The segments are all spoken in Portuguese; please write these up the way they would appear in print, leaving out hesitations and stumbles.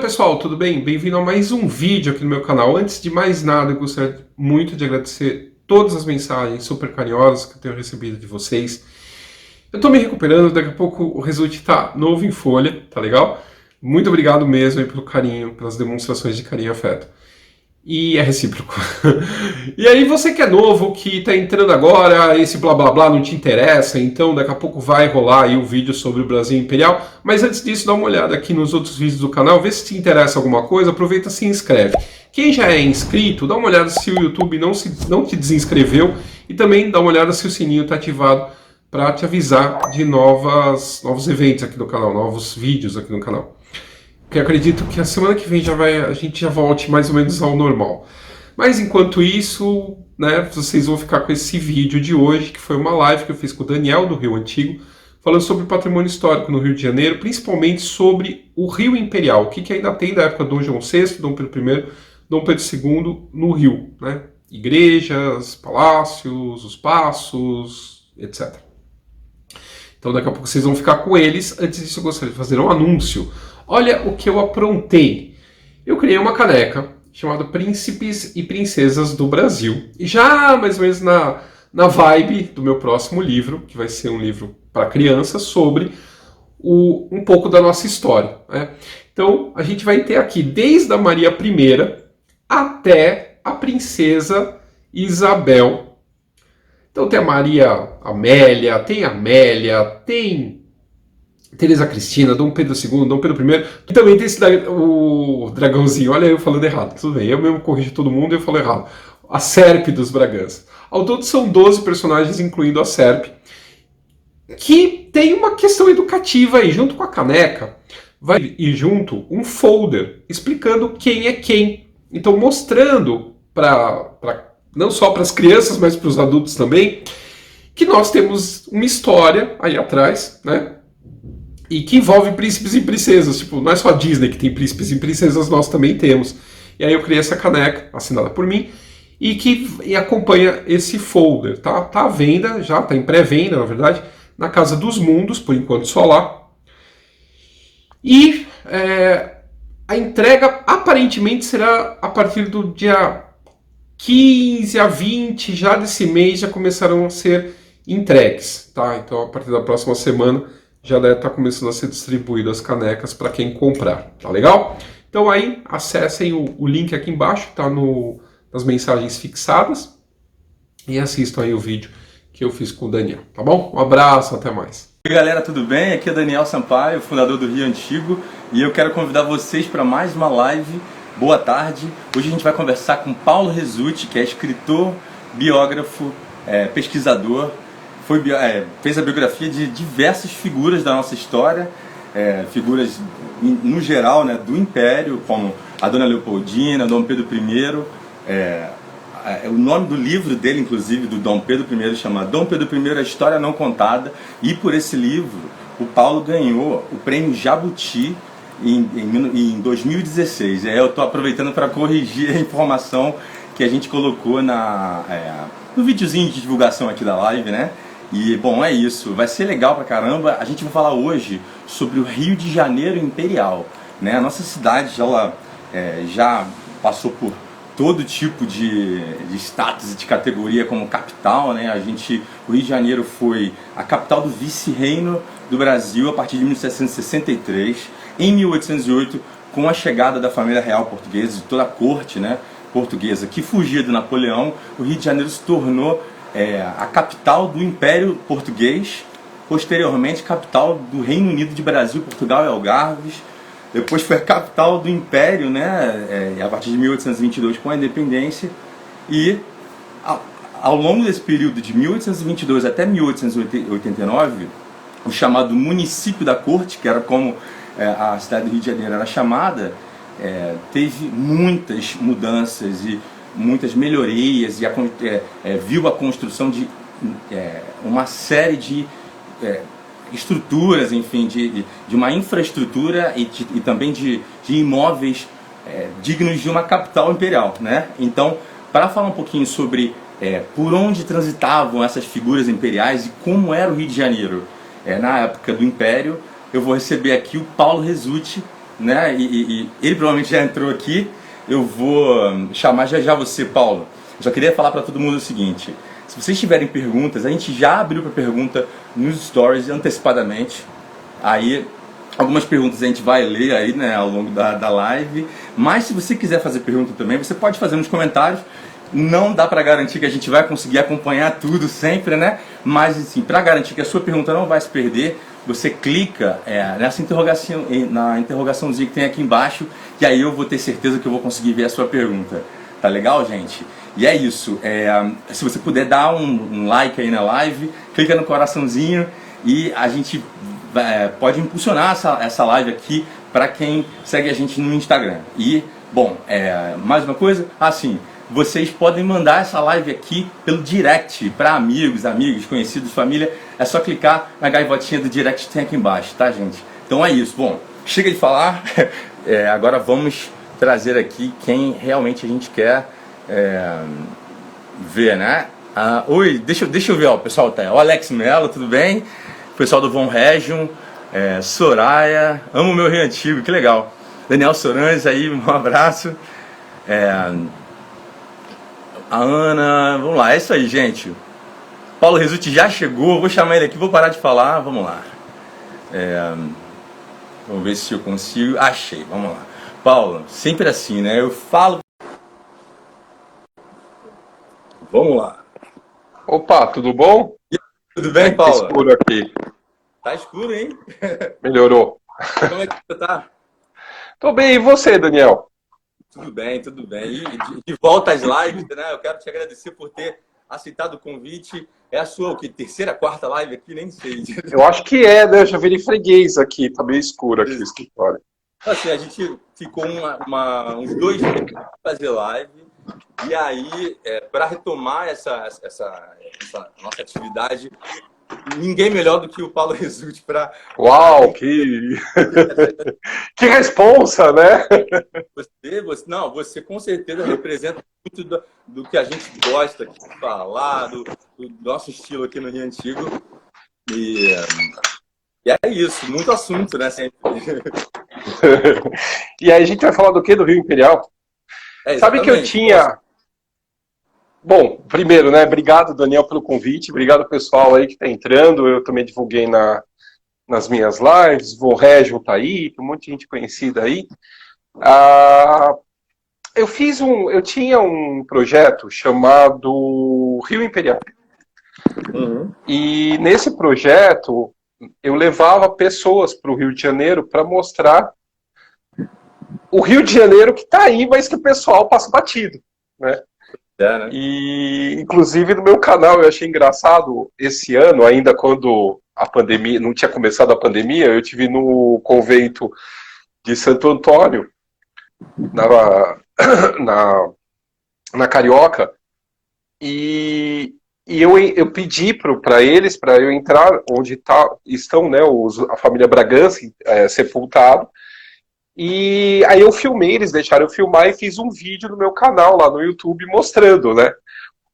pessoal, tudo bem? Bem-vindo a mais um vídeo aqui no meu canal. Antes de mais nada, eu gostaria muito de agradecer todas as mensagens super carinhosas que eu tenho recebido de vocês. Eu tô me recuperando, daqui a pouco o Result tá novo em folha, tá legal? Muito obrigado mesmo aí pelo carinho, pelas demonstrações de carinho e afeto. E é recíproco. E aí você que é novo, que tá entrando agora, esse blá blá blá não te interessa, então daqui a pouco vai rolar aí o vídeo sobre o Brasil Imperial. Mas antes disso, dá uma olhada aqui nos outros vídeos do canal, vê se te interessa alguma coisa, aproveita e se inscreve. Quem já é inscrito, dá uma olhada se o YouTube não te desinscreveu e também dá uma olhada se o sininho está ativado para te avisar de novos eventos aqui no canal, novos vídeos aqui no canal. Porque eu acredito que a semana que vem a gente já volte mais ou menos ao normal. Mas enquanto isso, né, vocês vão ficar com esse vídeo de hoje, que foi uma live que eu fiz com o Daniel do Rio Antigo, falando sobre patrimônio histórico no Rio de Janeiro, principalmente sobre o Rio Imperial, o que ainda tem da época do Dom João VI, Dom Pedro I, Dom Pedro II no Rio, né? Igrejas, palácios, os passos, etc. Então daqui a pouco vocês vão ficar com eles. Antes disso eu gostaria de fazer um anúncio. Olha o que eu aprontei. Eu criei uma caneca chamada Príncipes e Princesas do Brasil. E já mais ou menos na vibe do meu próximo livro, que vai ser um livro para crianças, sobre um pouco da nossa história, né? Então a gente vai ter aqui desde a Maria I até a Princesa Isabel. Então tem a Maria Amélia, tem Teresa Cristina, Dom Pedro II, Dom Pedro I, e também tem o dragãozinho, olha eu falando errado, tudo bem, eu mesmo corrijo todo mundo e eu falo errado. A Serpe dos Bragança. Ao todo são 12 personagens, incluindo a Serpe, que tem uma questão educativa aí, junto com a caneca, vai ir junto um folder explicando quem é quem. Então mostrando não só para as crianças, mas para os adultos também, que nós temos uma história aí atrás, né? E que envolve príncipes e princesas. Tipo, não é só a Disney que tem príncipes e princesas, nós também temos. E aí eu criei essa caneca, assinada por mim, e acompanha esse folder, tá? Tá à venda, já tá em pré-venda, na verdade, na Casa dos Mundos, por enquanto só lá. E a entrega aparentemente será a partir do dia 15 a 20 já desse mês já começarão a ser entregues, tá? Então a partir da próxima semana já deve estar começando a ser distribuído as canecas para quem comprar, tá legal? Então aí acessem o link aqui embaixo, tá nas mensagens fixadas, e assistam aí o vídeo que eu fiz com o Daniel, tá bom? Um abraço, até mais. Oi galera, tudo bem? Aqui é Daniel Sampaio, fundador do Rio Antigo, e eu quero convidar vocês para mais uma live. Boa tarde. Hoje a gente vai conversar com Paulo Result, que é escritor, biógrafo, pesquisador, fez a biografia de diversas figuras da nossa história, figuras no geral, né, do Império, como a Dona Leopoldina, Dom Pedro I. O nome do livro dele, inclusive, do Dom Pedro I, chama Dom Pedro I, A História Não Contada, e por esse livro o Paulo ganhou o prêmio Jabuti em 2016. Eu estou aproveitando para corrigir a informação que a gente colocou no videozinho de divulgação aqui da live, né? E bom, é isso, vai ser legal pra caramba. A gente vai falar hoje sobre o Rio de Janeiro Imperial, né? A nossa cidade ela já passou por todo tipo de status e de categoria como capital, né? O Rio de Janeiro foi a capital do vice-reino do Brasil a partir de 1763. Em 1808, com a chegada da família real portuguesa, de toda a corte, né, portuguesa que fugia do Napoleão, o Rio de Janeiro se tornou a capital do Império Português, posteriormente capital do Reino Unido de Brasil, Portugal e Algarves. Depois foi a capital do Império, né, a partir de 1822 com a independência, e ao longo desse período de 1822 até 1889, o chamado município da corte, que era como a cidade do Rio de Janeiro era chamada, teve muitas mudanças e muitas melhorias, e viu a construção de uma série de estruturas, enfim, de uma infraestrutura e também de imóveis dignos de uma capital imperial, né? Então, para falar um pouquinho sobre por onde transitavam essas figuras imperiais e como era o Rio de Janeiro na época do Império, eu vou receber aqui o Paulo Result, né? E ele provavelmente já entrou aqui. Eu vou chamar já já você, Paulo. Eu só queria falar para todo mundo o seguinte: se vocês tiverem perguntas, a gente já abriu para pergunta nos stories antecipadamente. Aí algumas perguntas a gente vai ler aí, né, ao longo da live. Mas se você quiser fazer pergunta também, você pode fazer nos comentários. Não dá para garantir que a gente vai conseguir acompanhar tudo sempre, né? Mas assim, para garantir que a sua pergunta não vai se perder, você clica nessa interrogação, na interrogaçãozinha que tem aqui embaixo, e aí eu vou ter certeza que eu vou conseguir ver a sua pergunta. Tá legal, gente? E é isso. Se você puder dar um like aí na live, clica no coraçãozinho e a gente pode impulsionar essa live aqui para quem segue a gente no Instagram. E, bom, mais uma coisa, assim, vocês podem mandar essa live aqui pelo direct para amigos, conhecidos, família. É só clicar na gaivotinha do direct que tem aqui embaixo, tá, gente? Então é isso. Bom, chega de falar. Agora vamos trazer aqui quem realmente a gente quer ver, né? Oi, deixa eu ver, ó, o pessoal tá aí. O Alex Mello, tudo bem? O pessoal do Von Region, Soraya, amo meu Rio Antigo, que legal. Daniel Sorães aí, um abraço. A Ana, vamos lá, é isso aí, gente. Paulo Resulti já chegou, vou chamar ele aqui, vou parar de falar, vamos lá. Vamos ver se eu consigo. Achei, vamos lá. Paulo, sempre assim, né? Eu falo. Vamos lá. Opa, tudo bom? Tudo bem, Paulo? Tá escuro aqui. Tá escuro, hein? Melhorou. Como é que você tá? Tô bem, e você, Daniel? Tudo bem, tudo bem. E de volta às lives, né? Eu quero te agradecer por ter aceitado o convite. É a sua, terceira, quarta live aqui? Nem sei. Eu acho que né? Eu já virei freguês aqui, tá meio escuro aqui o escritório. Assim, a gente ficou uns 2 dias para fazer live. E aí, para retomar essa nossa atividade, ninguém melhor do que o Paulo Resulti para... Uau, que responsa, né? Você com certeza representa muito do que a gente gosta aqui de falar, do nosso estilo aqui no Rio Antigo. E é isso, muito assunto, né? Sempre. E aí a gente vai falar do quê? Do Rio Imperial? Sabe que eu tinha... Bom, primeiro, né? Obrigado, Daniel, pelo convite. Obrigado, pessoal aí que está entrando. Eu também divulguei nas minhas lives. Von Region tá aí, tem um monte de gente conhecida aí. Eu tinha um projeto chamado Rio Imperial. Uhum. E nesse projeto eu levava pessoas para o Rio de Janeiro para mostrar o Rio de Janeiro que está aí, mas que o pessoal passa batido, né? Né? E inclusive no meu canal eu achei engraçado esse ano, ainda quando a pandemia, não tinha começado a pandemia, eu tive no convento de Santo Antônio, na Carioca, e eu pedi para eles, para eu entrar onde estão, né, a família Bragança sepultado, e aí eu filmei, eles deixaram eu filmar e fiz um vídeo no meu canal lá no YouTube mostrando, né?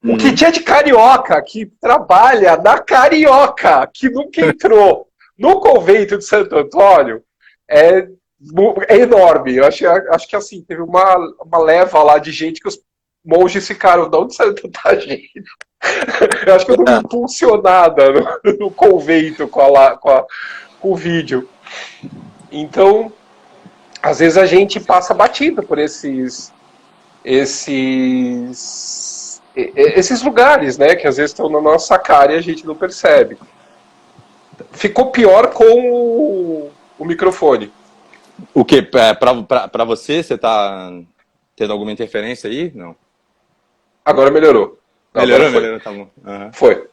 O que tinha de carioca que trabalha na Carioca, que nunca entrou no convento de Santo Antônio, é enorme. Eu acho que assim, teve uma leva lá de gente que os monges ficaram, de onde saiu tanta gente? Eu acho que eu dei uma impulsionada no convento com o vídeo. Então, às vezes a gente passa batido por esses lugares, né, que às vezes estão na nossa cara e a gente não percebe. Ficou pior com o microfone. O que? Para você tá tendo alguma interferência aí? Não. Agora melhorou. Melhorou, tá bom. Uhum. Foi.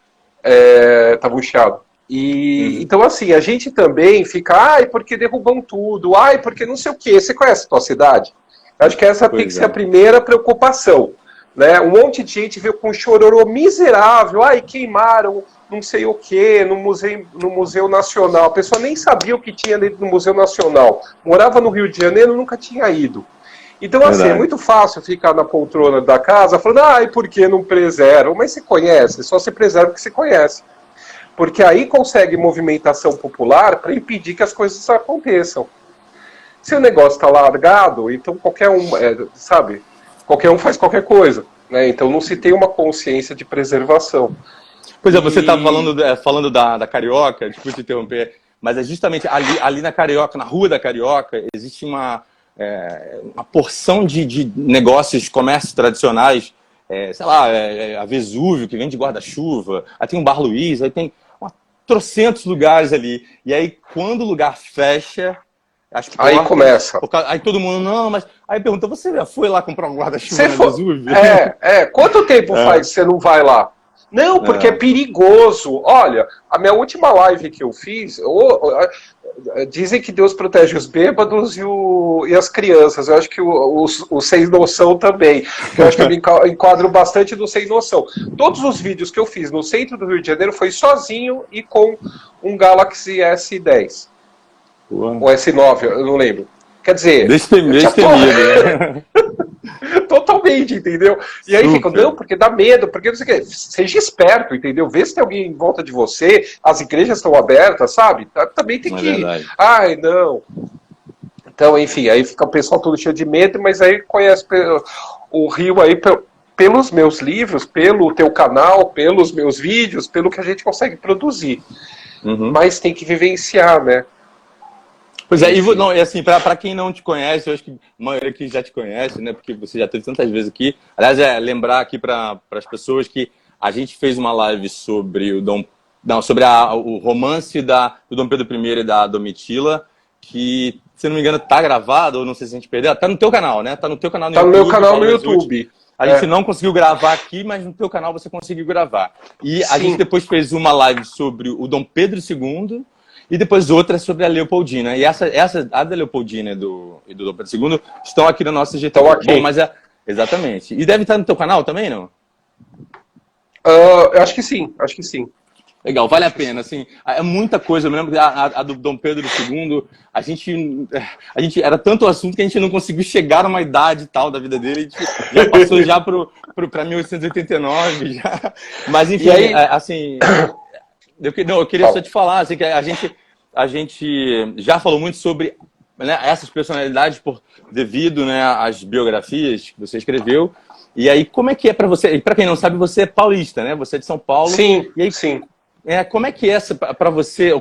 Tava um chiado. Então, assim, a gente também fica, porque derrubam tudo, porque não sei o quê. Você conhece a tua cidade? Acho que essa tem que ser a primeira preocupação. Né? Um monte de gente veio com um chororô miserável, queimaram não sei o quê no Museu Nacional. A pessoa nem sabia o que tinha dentro do Museu Nacional. Morava no Rio de Janeiro, nunca tinha ido. Então, assim, é muito fácil ficar na poltrona da casa falando, por que não preservam? Mas você conhece, só se preserva o que você conhece. Porque aí consegue movimentação popular para impedir que as coisas aconteçam. Se o negócio está largado, então qualquer um, sabe, qualquer um faz qualquer coisa, né? Então não se tem uma consciência de preservação. Pois é, você estava falando da Carioca, desculpa te interromper, mas é justamente ali na Carioca, na Rua da Carioca, existe uma porção de negócios, comércios tradicionais, sei lá, a Vesúvio, que vende guarda-chuva, aí tem um Bar Luiz, aí tem trocentos lugares ali. E aí, quando o lugar fecha, as portas, aí começa. Aí todo mundo, não, mas... Aí pergunta, você já foi lá comprar um guarda-chuva na Vesúvio? Quanto tempo faz que você não vai lá? Não, porque é perigoso. Olha, a minha última live que eu fiz, dizem que Deus protege os bêbados e as crianças. Eu acho que os sem noção também. Eu acho que eu me enquadro bastante no sem noção. Todos os vídeos que eu fiz no centro do Rio de Janeiro foi sozinho e com um Galaxy S10. Ou S9, eu não lembro. Quer dizer... Destemido, né? Totalmente, entendeu? E aí fica, não, porque dá medo, porque não sei o que. Seja esperto, entendeu? Vê se tem alguém em volta de você, as igrejas estão abertas, sabe? Também tem que... Verdade. Ai, não. Então, enfim, aí fica o pessoal todo cheio de medo, mas aí conhece o Rio aí pelos meus livros, pelo teu canal, pelos meus vídeos, pelo que a gente consegue produzir. Uhum. Mas tem que vivenciar, né? Pois é, e assim, para quem não te conhece, eu acho que a maioria que já te conhece, né, porque você já teve tantas vezes aqui. Aliás, lembrar aqui para as pessoas que a gente fez uma live sobre o romance do Dom Pedro I e da Domitila, que, se não me engano, tá gravado, ou não sei se a gente perdeu, tá no teu canal, né? Tá no teu canal no YouTube. Tá no meu canal no YouTube. A gente não conseguiu gravar aqui, mas no teu canal você conseguiu gravar. E a Sim. gente depois fez uma live sobre o Dom Pedro II, e depois outra sobre a Leopoldina. E a da Leopoldina e do Dom Pedro II estão aqui no nosso GT. Estão aqui. Bom, mas exatamente. E deve estar no teu canal também, não? Eu acho que sim, Legal, vale a pena, assim, é muita coisa. Eu me lembro que a do Dom Pedro II, a gente era tanto assunto que a gente não conseguiu chegar a uma idade tal da vida dele, a gente já passou já para 1889, já. Mas enfim, aí... assim, eu queria só te falar, assim, que a gente já falou muito sobre, né, essas personalidades devido, né, às biografias que você escreveu. E aí, como é que é para você? E para quem não sabe, você é paulista, né? Você é de São Paulo. Sim, e aí, sim. Como é que é para você,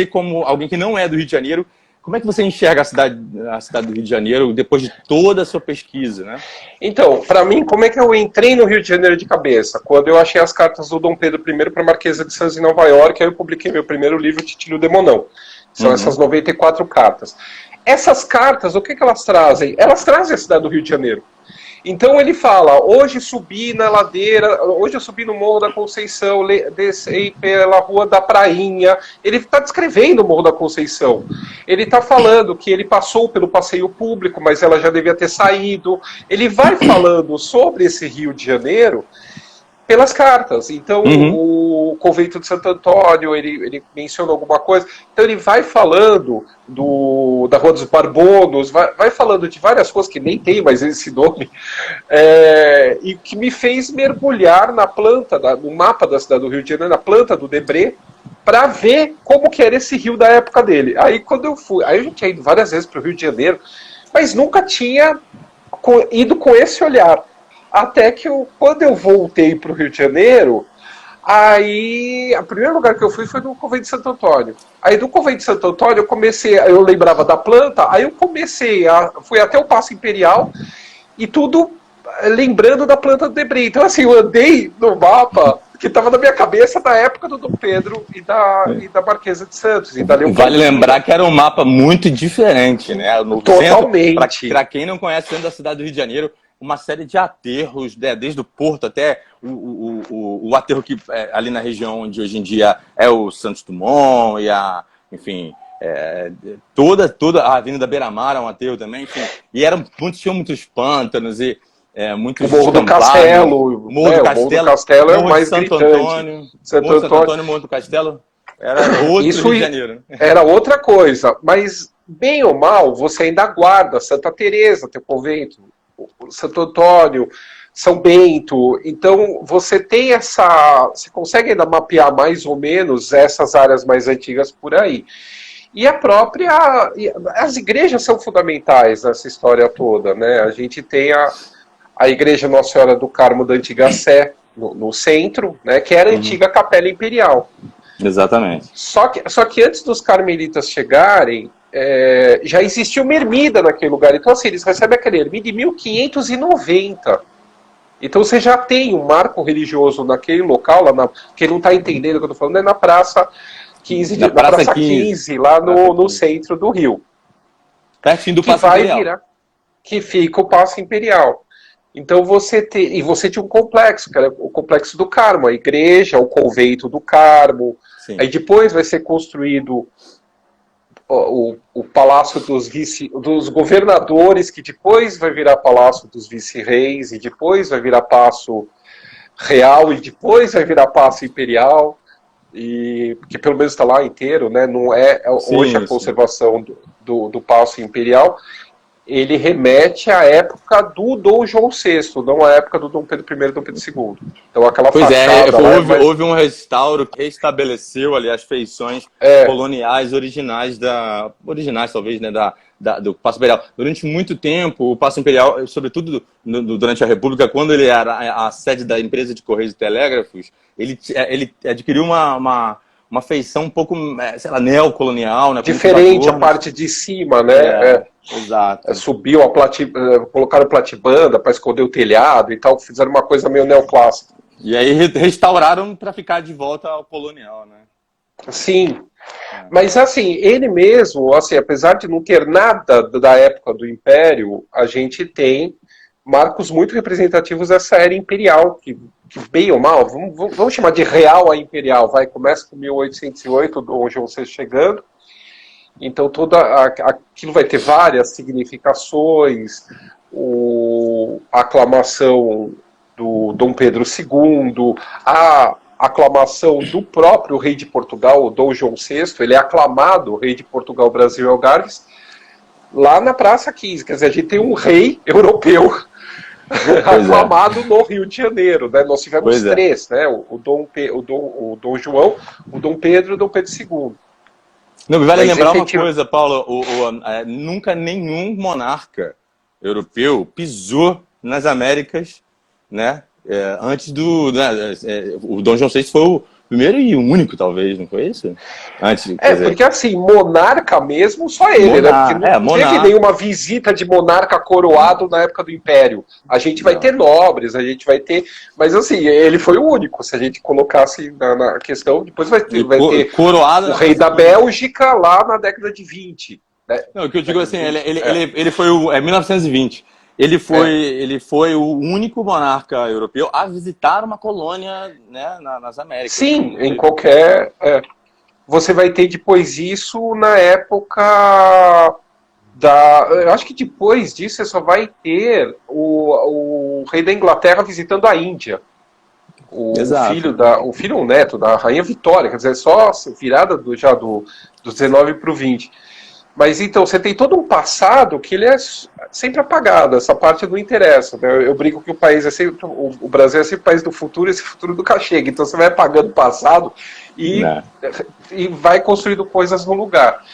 como alguém que não é do Rio de Janeiro, como é que você enxerga a cidade do Rio de Janeiro depois de toda a sua pesquisa, né? Então, para mim, como é que eu entrei no Rio de Janeiro de cabeça? Quando eu achei as cartas do Dom Pedro I para a Marquesa de Sades em Nova York, aí eu publiquei meu primeiro livro, Titílio Demonão. São essas 94 cartas. Essas cartas, o que elas trazem? Elas trazem a cidade do Rio de Janeiro. Então ele fala, hoje subi na ladeira, hoje eu subi no Morro da Conceição, desci pela Rua da Prainha. Ele está descrevendo o Morro da Conceição. Ele está falando que ele passou pelo passeio público, mas ela já devia ter saído. Ele vai falando sobre esse Rio de Janeiro pelas cartas. Então, o convento de Santo Antônio, ele menciona alguma coisa. Então, ele vai falando da Rua dos Barbonos, vai falando de várias coisas que nem tem mais esse nome, e que me fez mergulhar na planta, no mapa da cidade do Rio de Janeiro, na planta do Debré, para ver como que era esse rio da época dele. Aí, quando eu fui... Aí, a gente tinha ido várias vezes para o Rio de Janeiro, mas nunca tinha ido com esse olhar. Até que quando eu voltei para o Rio de Janeiro, aí o primeiro lugar que eu fui foi no Convento de Santo Antônio. Aí do Convento de Santo Antônio eu lembrava da planta, aí eu fui até o Paço Imperial e tudo lembrando da planta do Debré. Então assim, eu andei no mapa que estava na minha cabeça da época do Dom Pedro e da Marquesa de Santos. E da Vale lembrar que era um mapa muito diferente, né? Totalmente. Para quem não conhece o centro da cidade do Rio de Janeiro, uma série de aterros, né, desde o porto até o aterro que ali na região onde hoje em dia é o Santos Dumont e enfim, toda a Avenida Beira-Mar é um aterro também, enfim, e tinham muitos pântanos e muitos o Morro do Castelo, Morro do Castelo é o mais Santo gritante. Antônio, Santo Antônio, Morro do Castelo, era outro Isso Rio de Janeiro. Era outra coisa, mas bem ou mal, você ainda guarda Santa Teresa, teu convento, Santo Antônio, São Bento. Então você tem você consegue ainda mapear mais ou menos essas áreas mais antigas por aí. E as igrejas são fundamentais nessa história toda, né? A gente tem a Igreja Nossa Senhora do Carmo da Antiga Sé, no centro, né? Que era a antiga Capela Imperial. Exatamente. Só que antes dos carmelitas chegarem, já existia uma ermida naquele lugar. Então, assim, eles recebem aquela ermida em 1590. Então você já tem um marco religioso naquele local, quem não está entendendo o que eu estou falando, é na Praça 15, Na na Praça Praça 15. 15 lá no centro do Rio. Pertinho do Que Paço vai Imperial. virar, que fica o Paço Imperial. Então você tinha um complexo, que era o Complexo do Carmo, a igreja, o convento do Carmo. Sim. Aí depois vai ser construído o Palácio dos Governadores, que depois vai virar Palácio dos Vice-Reis, e depois vai virar Paço Real, e depois vai virar Paço Imperial, e que pelo menos está lá inteiro, né? Não é hoje a conservação do Paço Imperial. Ele remete à época do Dom João VI, não à época do Dom Pedro I e Dom Pedro II. Então aquela fachada houve um restauro que restabeleceu ali as feições coloniais originais talvez, né, do Paço Imperial. Durante muito tempo, o Paço Imperial, sobretudo durante a República, quando ele era a sede da empresa de Correios e Telégrafos, ele adquiriu uma feição um pouco, sei lá, neocolonial, né? Diferente a parte de cima, né? Exato. Subiu colocaram platibanda para esconder o telhado e tal, fizeram uma coisa meio neoclássica. E aí restauraram para ficar de volta ao colonial, né? Sim. Mas assim, ele mesmo, assim, apesar de não ter nada da época do Império, a gente tem marcos muito representativos dessa era imperial, que bem ou mal, vamos chamar de real a imperial, começa com 1808, Dom João VI chegando. Então aquilo vai ter várias significações, a aclamação do Dom Pedro II, a aclamação do próprio rei de Portugal, o Dom João VI, ele é aclamado rei de Portugal, Brasil e Algarves, lá na Praça 15, quer dizer, a gente tem um rei europeu aclamado no Rio de Janeiro, né? Nós tivemos três, né? O Dom João, o Dom Pedro e o Dom Pedro II. Não, vale lembrar uma coisa, Paulo, nunca nenhum monarca europeu pisou nas Américas, né? Antes o Dom João VI foi o primeiro e o único, talvez, não foi isso? Porque assim, monarca mesmo, só ele, né? Porque não teve nenhuma visita de monarca coroado na época do Império. A gente vai ter nobres, a gente vai ter... Mas assim, ele foi o único, se a gente colocasse na questão, depois vai ter coroado, o rei da Bélgica lá na década de 20. Né? Não, o que eu digo assim, ele foi 1920. Ele foi o único monarca europeu a visitar uma colônia, né, nas Américas. Sim, em qualquer... Você vai ter depois isso na época eu acho que depois disso você só vai ter o rei da Inglaterra visitando a Índia. O filho ou neto da Rainha Vitória, quer dizer, só virada do 19 para o 20. Mas então, você tem todo um passado que ele é sempre apagado, essa parte não interessa. Né? Eu brinco que o país o Brasil é sempre o país do futuro, e esse futuro nunca chega. Então você vai apagando o passado e vai construindo coisas no lugar.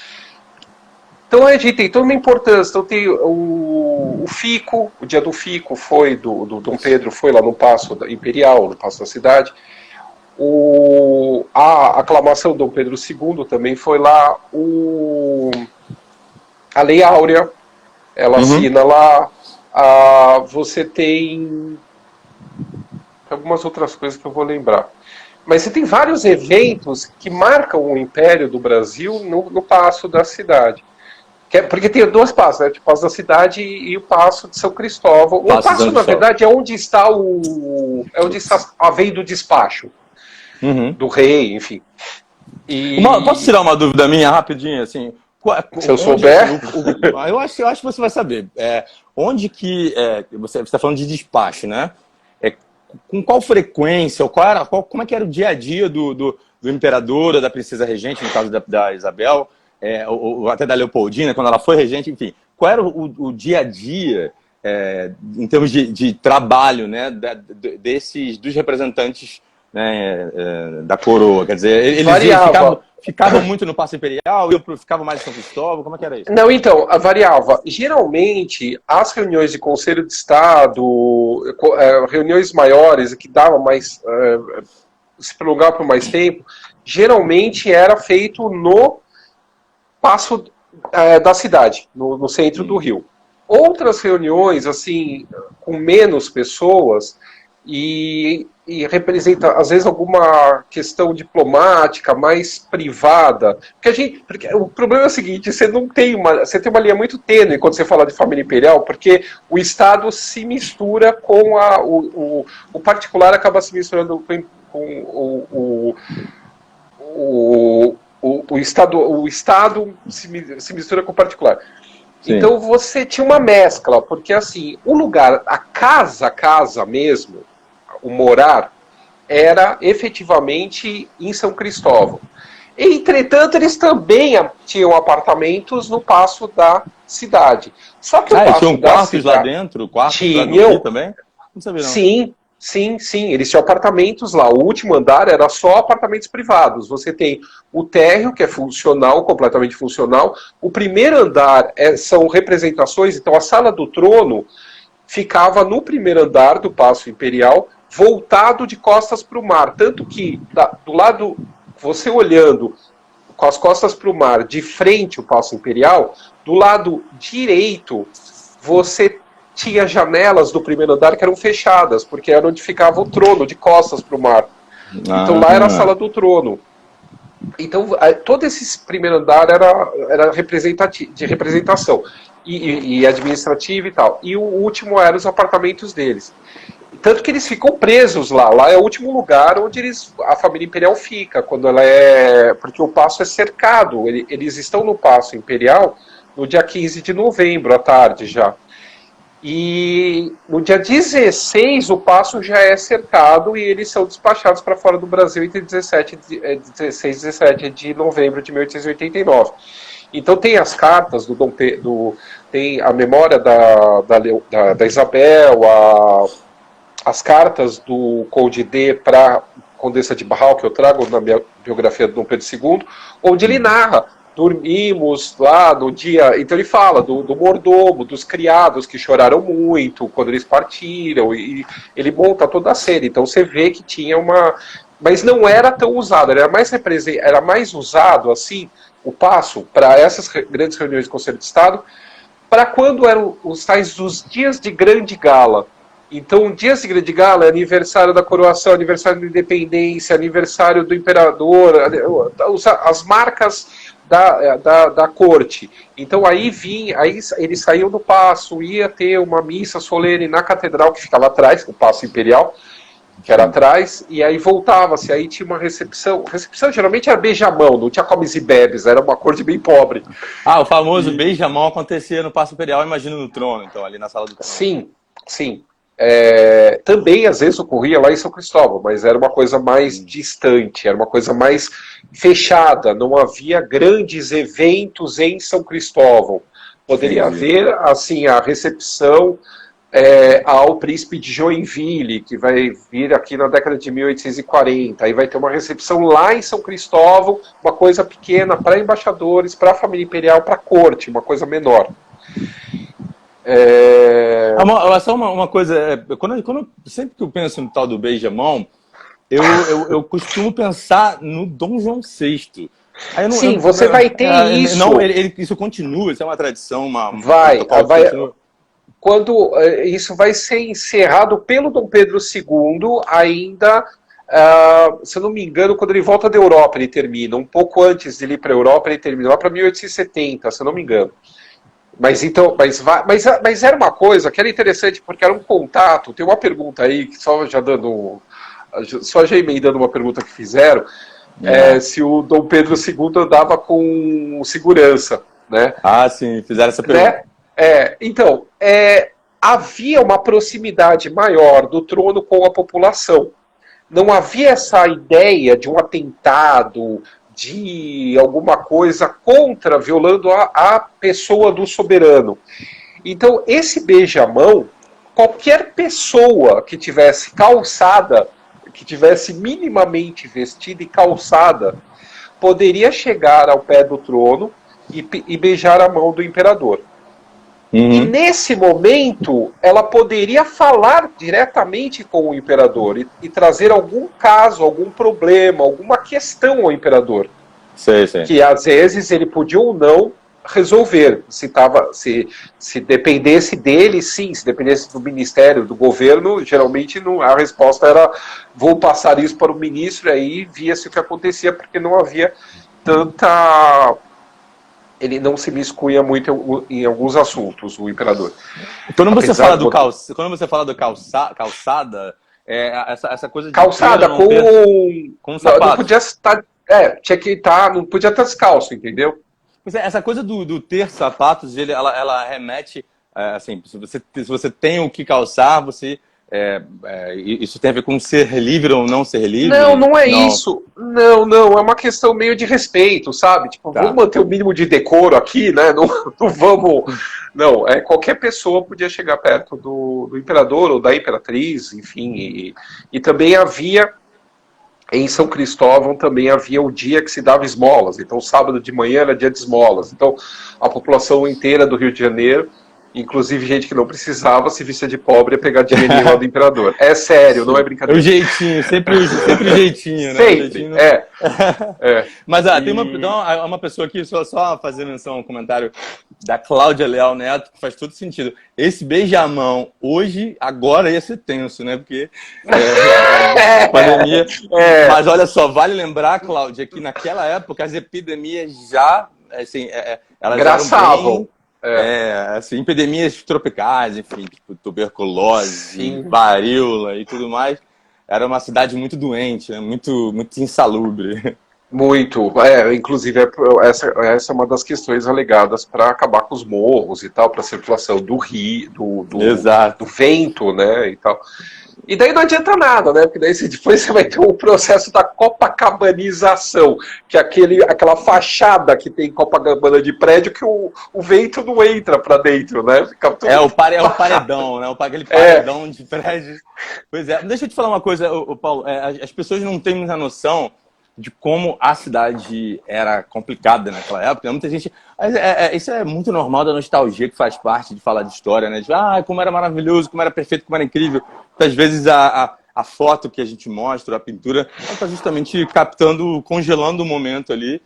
Então a gente tem toda uma importância. Então tem o Fico, o dia do Fico foi do Dom Pedro, foi lá no Paço Imperial, no Paço da Cidade. A aclamação do Dom Pedro II também foi lá. A Lei Áurea, ela assina lá. Você tem algumas outras coisas que eu vou lembrar. Mas você tem vários eventos que marcam o Império do Brasil no Paço da Cidade. Porque tem dois passos, né? O Paço da Cidade e o Paço de São Cristóvão. O Paço, na verdade, é onde está a veia do despacho do rei, enfim. Posso tirar uma dúvida minha rapidinho, assim? Se eu souber. Eu acho que você vai saber. Onde que. Você está falando de despacho, né? Com qual frequência, como é que era o dia a dia do imperador ou da princesa regente, no caso da Isabel, ou até da Leopoldina, quando ela foi regente, enfim. Qual era o dia a dia, em termos de trabalho, né, dos representantes, né, da coroa? Quer dizer, eles ficavam muito no Paço Imperial, ficavam mais em São Cristóvão, como é que era isso? Não, então, variava. Geralmente, as reuniões de Conselho de Estado, reuniões maiores, que davam mais, se prolongavam por mais tempo, geralmente era feito no Paço da cidade, no centro do Rio. Outras reuniões, assim, com menos pessoas, e representa, às vezes, alguma questão diplomática mais privada. Porque o problema é o seguinte, você tem uma linha muito tênue quando você fala de família imperial, porque o Estado se mistura com o particular, acaba se misturando com o Estado se mistura com o particular. Sim. Então você tinha uma mescla, porque assim, o lugar, a casa mesmo, o morar, era efetivamente em São Cristóvão. Entretanto, eles também tinham apartamentos no Paço da Cidade. Só que o Paço tinham quartos lá dentro? Quartos tinham também? Não sabia, não. Sim. Eles tinham apartamentos lá. O último andar era só apartamentos privados. Você tem o térreo, que é funcional, completamente funcional. O primeiro andar são representações. Então, a Sala do Trono ficava no primeiro andar do Paço Imperial, voltado de costas para o mar. Tanto que, do lado, você olhando com as costas para o mar, de frente ao Paço Imperial, do lado direito, você tinha janelas do primeiro andar que eram fechadas, porque era onde ficava o trono, de costas para o mar. Então lá era a Sala do Trono. Então todo esse primeiro andar era de representação e administrativa e tal. E o último eram os apartamentos deles. Tanto que eles ficam presos lá. Lá é o último lugar onde a família imperial fica, quando ela porque o Paço é cercado. Eles estão no Paço Imperial no dia 15 de novembro, à tarde já. E no dia 16 o Paço já é cercado e eles são despachados para fora do Brasil entre 16 e 17 de novembro de 1889. Então tem as cartas do Dom Pedro, tem a memória da Isabel, as cartas do Conde D para a Condessa de Barral, que eu trago na minha biografia do Dom Pedro II, onde ele narra: dormimos lá no dia... Então ele fala do mordomo, dos criados que choraram muito quando eles partiram, e ele monta toda a cena. Então você vê que tinha uma... Mas não era tão usado, era mais usado, assim, o Paço, para essas grandes reuniões do Conselho de Estado, para quando eram os tais dos dias de grande gala. Então, dias de grande gala é aniversário da coroação, aniversário da independência, aniversário do imperador, as marcas da corte. Então aí eles saíam do Paço, ia ter uma missa solene na catedral que ficava atrás, o Paço Imperial, que era atrás, e aí voltava-se, aí tinha uma recepção. Recepção geralmente era beijamão, não tinha comes e bebes, era uma corte bem pobre. O famoso beijamão acontecia no Paço Imperial, imagino no trono, então, ali na Sala do Trono. Sim. Também às vezes ocorria lá em São Cristóvão, mas era uma coisa mais distante, era uma coisa mais fechada, não havia grandes eventos em São Cristóvão. Poderia haver assim a recepção ao príncipe de Joinville, que vai vir aqui na década de 1840, aí vai ter uma recepção lá em São Cristóvão, uma coisa pequena para embaixadores, para a família imperial, para a corte, uma coisa menor. Só uma coisa, sempre que eu penso no tal do beijamão, eu costumo pensar no Dom João VI. Você vai ter isso. Isso continua, isso é uma tradição, vai. Quando isso vai ser encerrado pelo Dom Pedro II, ainda, se eu não me engano, quando ele volta da Europa, ele termina. Um pouco antes de ele ir para a Europa, ele termina lá para 1870, se eu não me engano. Mas era uma coisa que era interessante, porque era um contato. Tem uma pergunta aí, que só já emendando uma pergunta que fizeram, se o Dom Pedro II andava com segurança, né? Sim, fizeram essa pergunta. Então, havia uma proximidade maior do trono com a população. Não havia essa ideia de um atentado, de alguma coisa violando a pessoa do soberano. Então, esse beijamão, qualquer pessoa que tivesse calçada, que tivesse minimamente vestida e calçada, poderia chegar ao pé do trono e beijar a mão do imperador. E nesse momento, ela poderia falar diretamente com o imperador e trazer algum caso, algum problema, alguma questão ao imperador. Sei, sei. Que às vezes ele podia ou não resolver. Se dependesse dele, sim. Se dependesse do ministério, do governo, geralmente não, a resposta era: vou passar isso para o ministro, e aí via-se o que acontecia, porque não havia tanta... Ele não se miscuia muito em alguns assuntos, o imperador. Quando você fala do calçada, essa coisa de calçada não ter, com sapato. Não podia estar, tinha que estar, não podia estar descalço, entendeu? Pois é, essa coisa do ter sapatos, ela remete, assim, se você tem o que calçar, isso tem a ver com ser livre ou não ser livre? Não é isso. Não, é uma questão meio de respeito, sabe? Tipo, vamos manter o mínimo de decoro aqui, né? Não vamos... Não, qualquer pessoa podia chegar perto do imperador ou da imperatriz, enfim. E também havia, em São Cristóvão, também havia o dia que se dava esmolas. Então, sábado de manhã era dia de esmolas. Então, a população inteira do Rio de Janeiro, inclusive gente que não precisava, se vestia de pobre, ia pegar dinheirinho lá do imperador. É sério, não é brincadeira. O jeitinho, sempre o jeitinho, né? Sempre, o jeitinho, Mas tem uma pessoa aqui, só fazer menção, um comentário da Cláudia Leal Neto, que faz todo sentido. Esse beijamão, agora ia ser tenso, né? Porque pandemia. Mas olha só, vale lembrar, Cláudia, que naquela época as epidemias já, assim, elas graçavam. Assim, epidemias tropicais, enfim, tipo tuberculose, varíola e tudo mais. Era uma cidade muito doente, né? muito insalubre. Muito. Inclusive, essa é uma das questões alegadas para acabar com os morros e tal, para a circulação do rio, do vento, né, e tal. E daí não adianta nada, né? Porque daí depois você vai ter o processo da copacabanização, que é aquela fachada que tem em Copacabana de prédio que o vento não entra para dentro, né? Fica tudo o paredão, né? Aquele paredão de prédio. Pois é. Deixa eu te falar uma coisa, Paulo. As pessoas não têm muita noção de como a cidade era complicada naquela época. Muita gente... Isso é muito normal da nostalgia que faz parte de falar de história, né? De, como era maravilhoso, como era perfeito, como era incrível. Às vezes a foto que a gente mostra, a pintura, ela está justamente congelando o momento ali.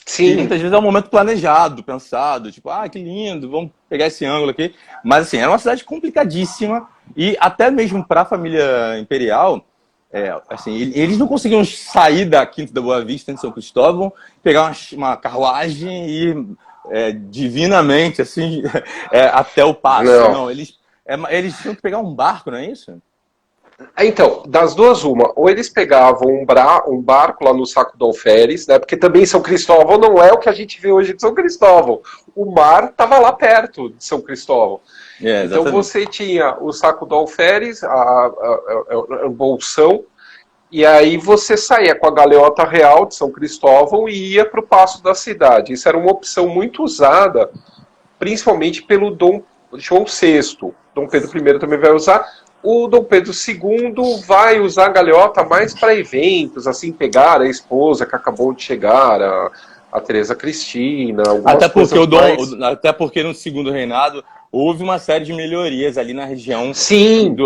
Sim. E muitas vezes é um momento planejado, pensado, tipo, que lindo, vamos pegar esse ângulo aqui. Mas assim, era uma cidade complicadíssima e até mesmo para a família imperial, assim, eles não conseguiam sair da Quinta da Boa Vista em São Cristóvão, pegar uma carruagem e divinamente assim até o passo. Não, eles tinham que pegar um barco, não é isso? Então, das duas, uma. Ou eles pegavam um barco lá no Saco do Alferes, né? Porque também São Cristóvão não é o que a gente vê hoje de São Cristóvão. O mar estava lá perto de São Cristóvão. Então você tinha o Saco do Alferes, o bolsão, e aí você saía com a galeota real de São Cristóvão e ia para o passo da cidade. Isso era uma opção muito usada, principalmente pelo Dom João VI. Dom Pedro I também vai usar. O Dom Pedro II vai usar a galeota mais para eventos, assim, pegar a esposa que acabou de chegar, a Teresa Cristina. Até porque no segundo reinado houve uma série de melhorias ali na região. Sim,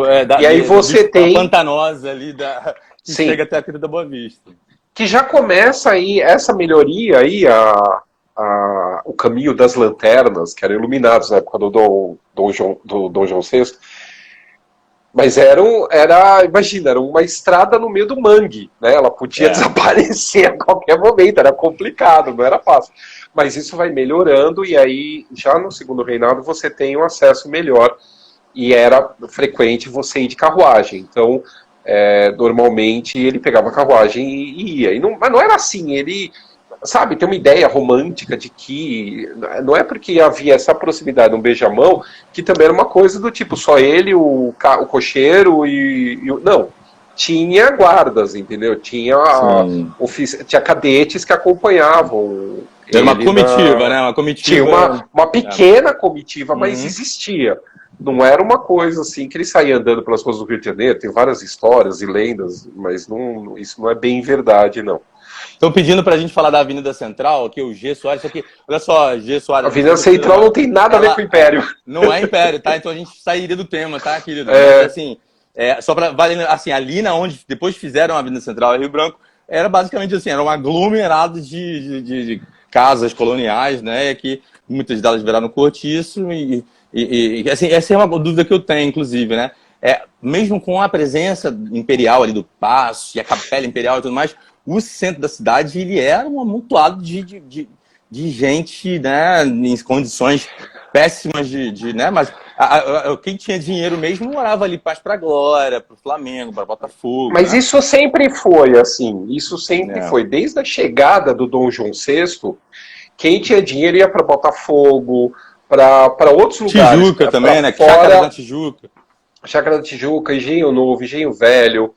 e aí você tem... pantanosa ali, que chega até a Quinta da Boa Vista. Que já começa aí, essa melhoria aí, o caminho das lanternas, que eram iluminados na época do Dom João VI. Mas imagina, era uma estrada no meio do mangue, né? Ela podia desaparecer a qualquer momento, era complicado, não era fácil. Mas isso vai melhorando e aí, já no segundo reinado, você tem um acesso melhor e era frequente você ir de carruagem. Então, normalmente, ele pegava a carruagem e ia. Mas não era assim, ele... Sabe, tem uma ideia romântica de que não é porque havia essa proximidade, um beijamão, que também era uma coisa do tipo, só ele, o cocheiro não, tinha guardas, entendeu? Tinha cadetes que acompanhavam. Era uma comitiva, né? Uma comitiva. Tinha uma pequena comitiva, mas existia. Não era uma coisa assim que ele saía andando pelas ruas do Rio de Janeiro, tem várias histórias e lendas, mas isso não é bem verdade, não. Estão pedindo pra gente falar da Avenida Central, aqui o G Soares, aqui, olha só, G Soares. A Avenida Central não tem nada a ver com o Império. Não é Império, tá? Então a gente sairia do tema, tá, querido? É. Mas, assim, só pra valer, assim, ali na onde depois fizeram a Avenida Central e Rio Branco, era basicamente assim, era um aglomerado de casas coloniais, né? Que muitas delas viraram cortiço e assim, essa é uma dúvida que eu tenho, inclusive, né? Mesmo com a presença imperial ali do Paço e a Capela Imperial e tudo mais, o centro da cidade ele era um amontoado de gente, né, em condições péssimas né, mas quem tinha dinheiro mesmo morava ali para Glória, para o Flamengo, para Botafogo. Mas né? isso sempre foi assim, isso sempre foi. Desde a chegada do Dom João VI, quem tinha dinheiro ia para Botafogo, para outros lugares. Tijuca também, né? Fora, Chácara da Tijuca. Chácara da Tijuca, Engenho Novo, Engenho Velho,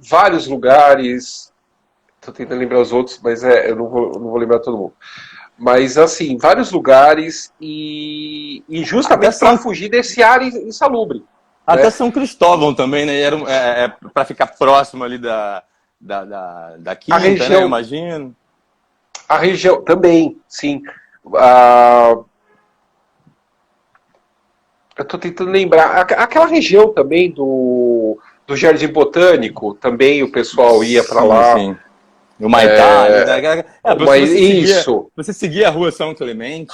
vários lugares. Estou tentando lembrar os outros, mas eu não vou lembrar todo mundo. Mas, assim, vários lugares e justamente para fugir desse ar insalubre. Até né? São Cristóvão também, né? Para ficar próximo ali da Quinta, região, né? Imagino. A região também, sim. Eu estou tentando lembrar. Aquela região também do Jardim Botânico, também o pessoal ia para lá. Sim. O Maitá, você seguia a Rua São Clemente,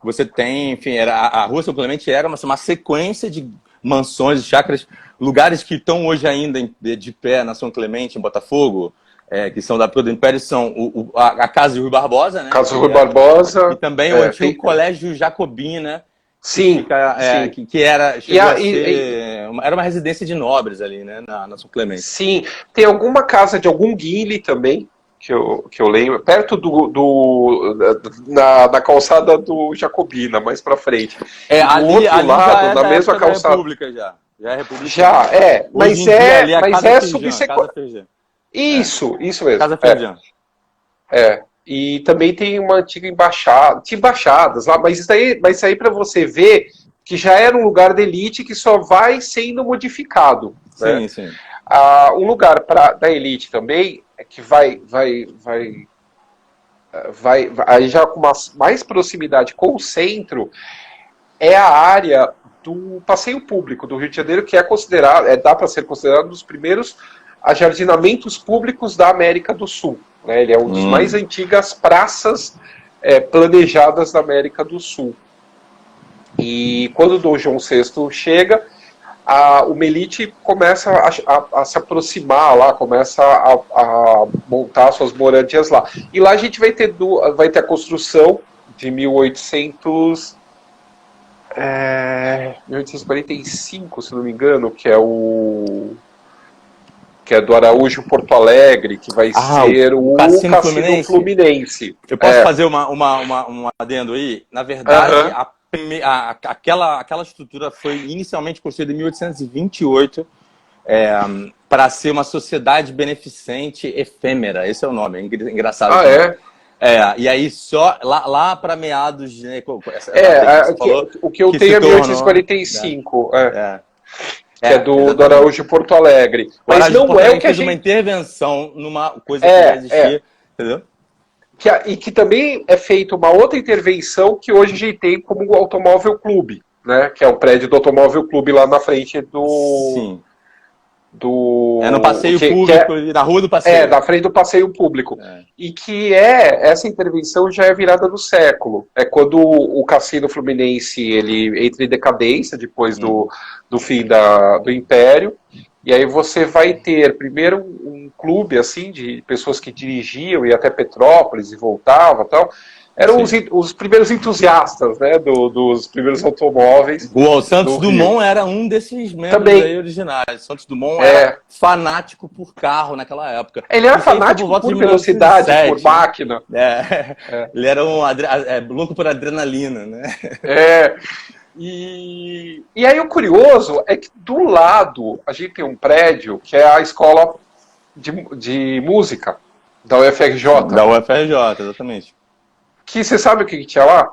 você tem, enfim, a Rua São Clemente era uma sequência de mansões, de chácaras, lugares que estão hoje ainda de pé na São Clemente, em Botafogo, que são da do Império, são a Casa de Rui Barbosa, né? Casa Rui Barbosa. E também o antigo Colégio Jacobina, sim, que era, era uma residência de nobres ali, né, na São Clemente. Sim, tem alguma casa de algum guile também, que eu lembro, perto na calçada do Jacobina, mais pra frente. Ali, do outro ali lado, na mesma calçada. República já é República. Já, mas é subsequente. Isso mesmo. Casa Feijão. E também tem uma antiga embaixada, tinha embaixadas lá, mas isso aí para você ver que já era um lugar de elite que só vai sendo modificado. Sim, né? sim. Um lugar da elite também é que vai aí já com mais proximidade com o centro, é a área do passeio público do Rio de Janeiro, que dá para ser considerado um dos primeiros ajardinamentos públicos da América do Sul. Né? Ele é uma das mais antigas praças planejadas da América do Sul. E quando o Dom João VI chega, o Melite começa a se aproximar lá, começa a montar suas moradias lá. E lá a gente vai ter a construção de 1845, se não me engano, que é do Araújo Porto Alegre, que vai ser o Cassino Fluminense. Eu posso fazer um adendo aí? Na verdade, aquela estrutura foi inicialmente construída em 1828 para ser uma sociedade beneficente efêmera. Esse é o nome, é engraçado. E aí só lá para meados... Né, o que eu tenho é 1845. Que é do Araújo Porto Alegre. Mas não é o que a gente... uma intervenção numa coisa que já existia, entendeu? Que também é feita uma outra intervenção que hoje a gente tem como o Automóvel Clube, né? Que é o prédio do Automóvel Clube lá na frente Sim. No passeio público, na rua do passeio. Na frente do passeio público. E que essa intervenção já é virada do século. É quando o Cassino Fluminense ele entra em decadência depois do fim do Império. E aí você vai ter primeiro um clube assim de pessoas que dirigiam, ia até Petrópolis e voltava, tal. Eram os primeiros entusiastas, né, dos primeiros automóveis. O Santos Dumont era um desses membros aí originais. Santos Dumont era fanático por carro naquela época. Ele era fanático por velocidade, por máquina. Ele era louco por adrenalina, né? E aí o curioso é que do lado a gente tem um prédio que é a escola de música da UFRJ. Da UFRJ, exatamente. Que você sabe o que tinha lá?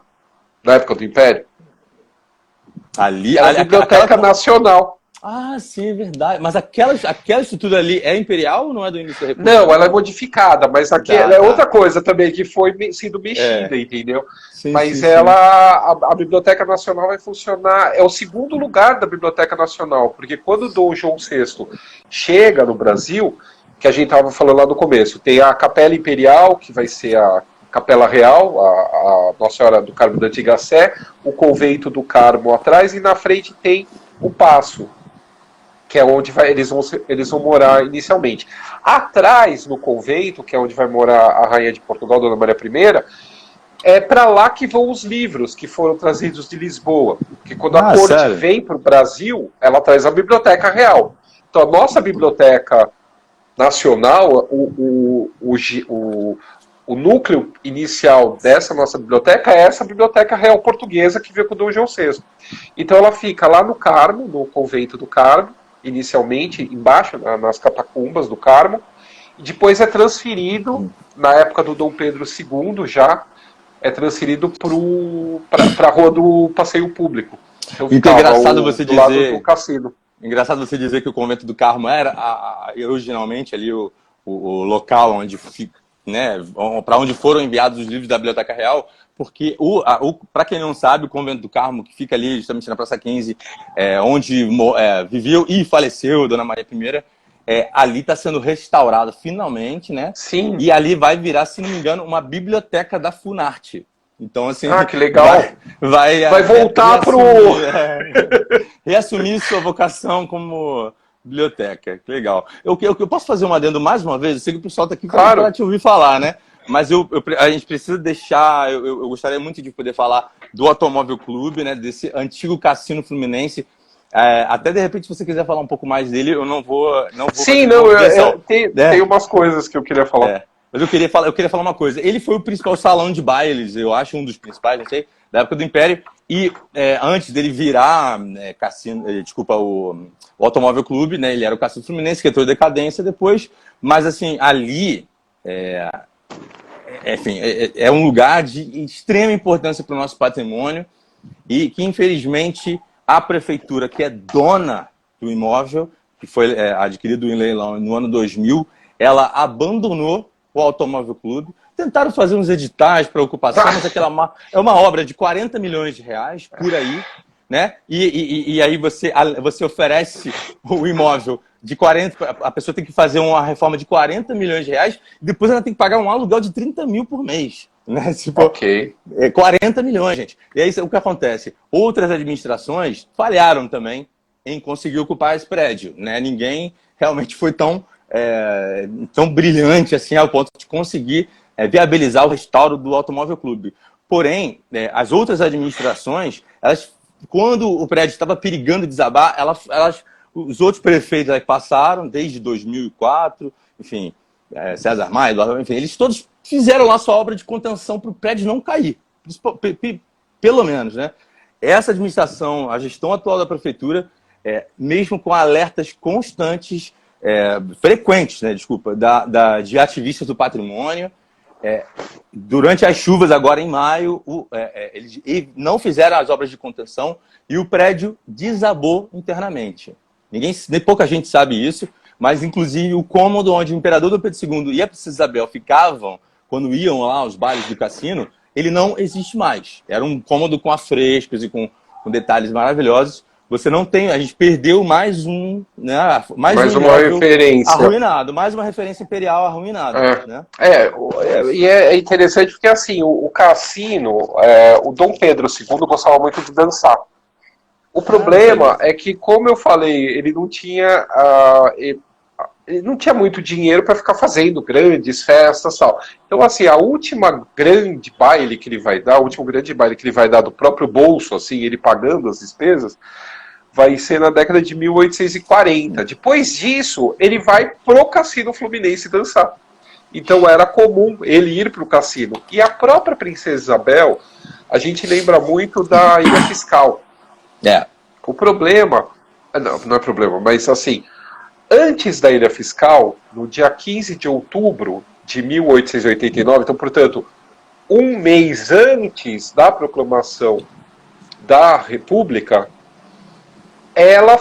Na época do Império? Ali, a Biblioteca Nacional. Ah, sim, é verdade. Mas aquela estrutura ali é imperial ou não é do início da República? Não, ela é modificada, mas aqui ela Tá, é tá. outra coisa também que foi sendo mexida, É, entendeu? sim, Mas sim, sim. a Biblioteca Nacional vai funcionar, é o segundo lugar da Biblioteca Nacional, porque quando o Dom João VI chega no Brasil, que a gente estava falando lá no começo, tem a Capela Imperial, que vai ser a Capela Real, a Nossa Senhora do Carmo da Antiga Sé, o Convento do Carmo atrás, e na frente tem o Paço, que é onde eles vão morar inicialmente. Atrás, no convento, que é onde vai morar a rainha de Portugal, Dona Maria I, é para lá que vão os livros que foram trazidos de Lisboa. Porque quando a Ah, corte sério? vem para o Brasil, ela traz a Biblioteca Real. Então, a nossa Biblioteca Nacional, o núcleo inicial dessa nossa biblioteca é essa Biblioteca Real Portuguesa que veio com o Dom João VI. Então ela fica lá no Carmo, no convento do Carmo, inicialmente embaixo, nas catacumbas do Carmo, e depois é transferido, na época do Dom Pedro II já, é transferido para a rua do Passeio Público. Então Então é ficava engraçado você do lado do dizer. cassino. Engraçado você dizer que o convento do Carmo era originalmente ali o local onde, né, para onde foram enviados os livros da Biblioteca Real, porque para quem não sabe, o convento do Carmo, que fica ali justamente na Praça 15, onde viveu e faleceu Dona Maria I, ali está sendo restaurado finalmente, né? Sim. E ali vai virar, se não me engano, uma biblioteca da Funarte. Então, assim, Ah, que legal. Vai voltar pro. Reassumir sua vocação como biblioteca. Que legal. Eu posso fazer um adendo mais uma vez? Eu sei que o pessoal está aqui para Claro. te ouvir falar, né? Mas a gente precisa deixar. Eu gostaria muito de poder falar do Automóvel Clube, né? Desse antigo cassino fluminense. Até de repente, se você quiser falar um pouco mais dele, eu não vou Sim, fazer não, nenhuma objeção. tem umas coisas que eu queria falar. Mas eu queria falar uma coisa. Ele foi o principal salão de bailes, eu acho, um dos principais, não sei, da época do Império. E antes dele virar cassino, desculpa, o Automóvel Clube, né? Ele era o Cassino Fluminense, que entrou em decadência depois. Mas, assim, ali, enfim, é um lugar de extrema importância para o nosso patrimônio e que, infelizmente, a prefeitura, que é dona do imóvel, que foi adquirido em leilão no ano 2000, ela abandonou o Automóvel Clube. Tentaram fazer uns editais para ocupação, mas é uma obra de 40 milhões de reais, por aí, né? E aí você oferece o imóvel de 40, a pessoa tem que fazer uma reforma de 40 milhões de reais, e depois ela tem que pagar um aluguel de 30 mil por mês. Né? Tipo, Ok. 40 milhões, gente. E aí o que acontece? Outras administrações falharam também em conseguir ocupar esse prédio. Né? Ninguém realmente foi tão brilhante assim ao ponto de conseguir viabilizar o restauro do Automóvel Clube. Porém, as outras administrações, quando o prédio estava perigando desabar, os outros prefeitos aí passaram, desde 2004, enfim, César Maia, enfim, eles todos fizeram lá sua obra de contenção para o prédio não cair, pelo menos, né? Essa administração, a gestão atual da prefeitura, mesmo com alertas constantes, frequentes, né, desculpa, de ativistas do patrimônio, durante as chuvas agora em maio, eles não fizeram as obras de contenção e o prédio desabou internamente. Nem pouca gente sabe isso, mas inclusive o cômodo onde o imperador Dom Pedro II e a princesa Isabel ficavam quando iam lá aos bailes do cassino, ele não existe mais. Era um cômodo com afrescos e com detalhes maravilhosos. Você não tem, a gente perdeu mais um, né, mais uma referência arruinado, mais uma referência imperial arruinada. Né? E é interessante porque assim, o cassino, o Dom Pedro II gostava muito de dançar. O problema é que, como eu falei, ele não tinha muito dinheiro para ficar fazendo grandes festas e tal. Então, assim, o último grande baile que ele vai dar do próprio bolso, assim, ele pagando as despesas, vai ser na década de 1840. Depois disso, ele vai pro Cassino Fluminense dançar. Então era comum ele ir pro cassino. E a própria Princesa Isabel, a gente lembra muito da Ilha Fiscal. O problema, não é problema, mas assim, antes da Ilha Fiscal, no dia 15 de outubro de 1889, então, portanto, um mês antes da proclamação da República, ela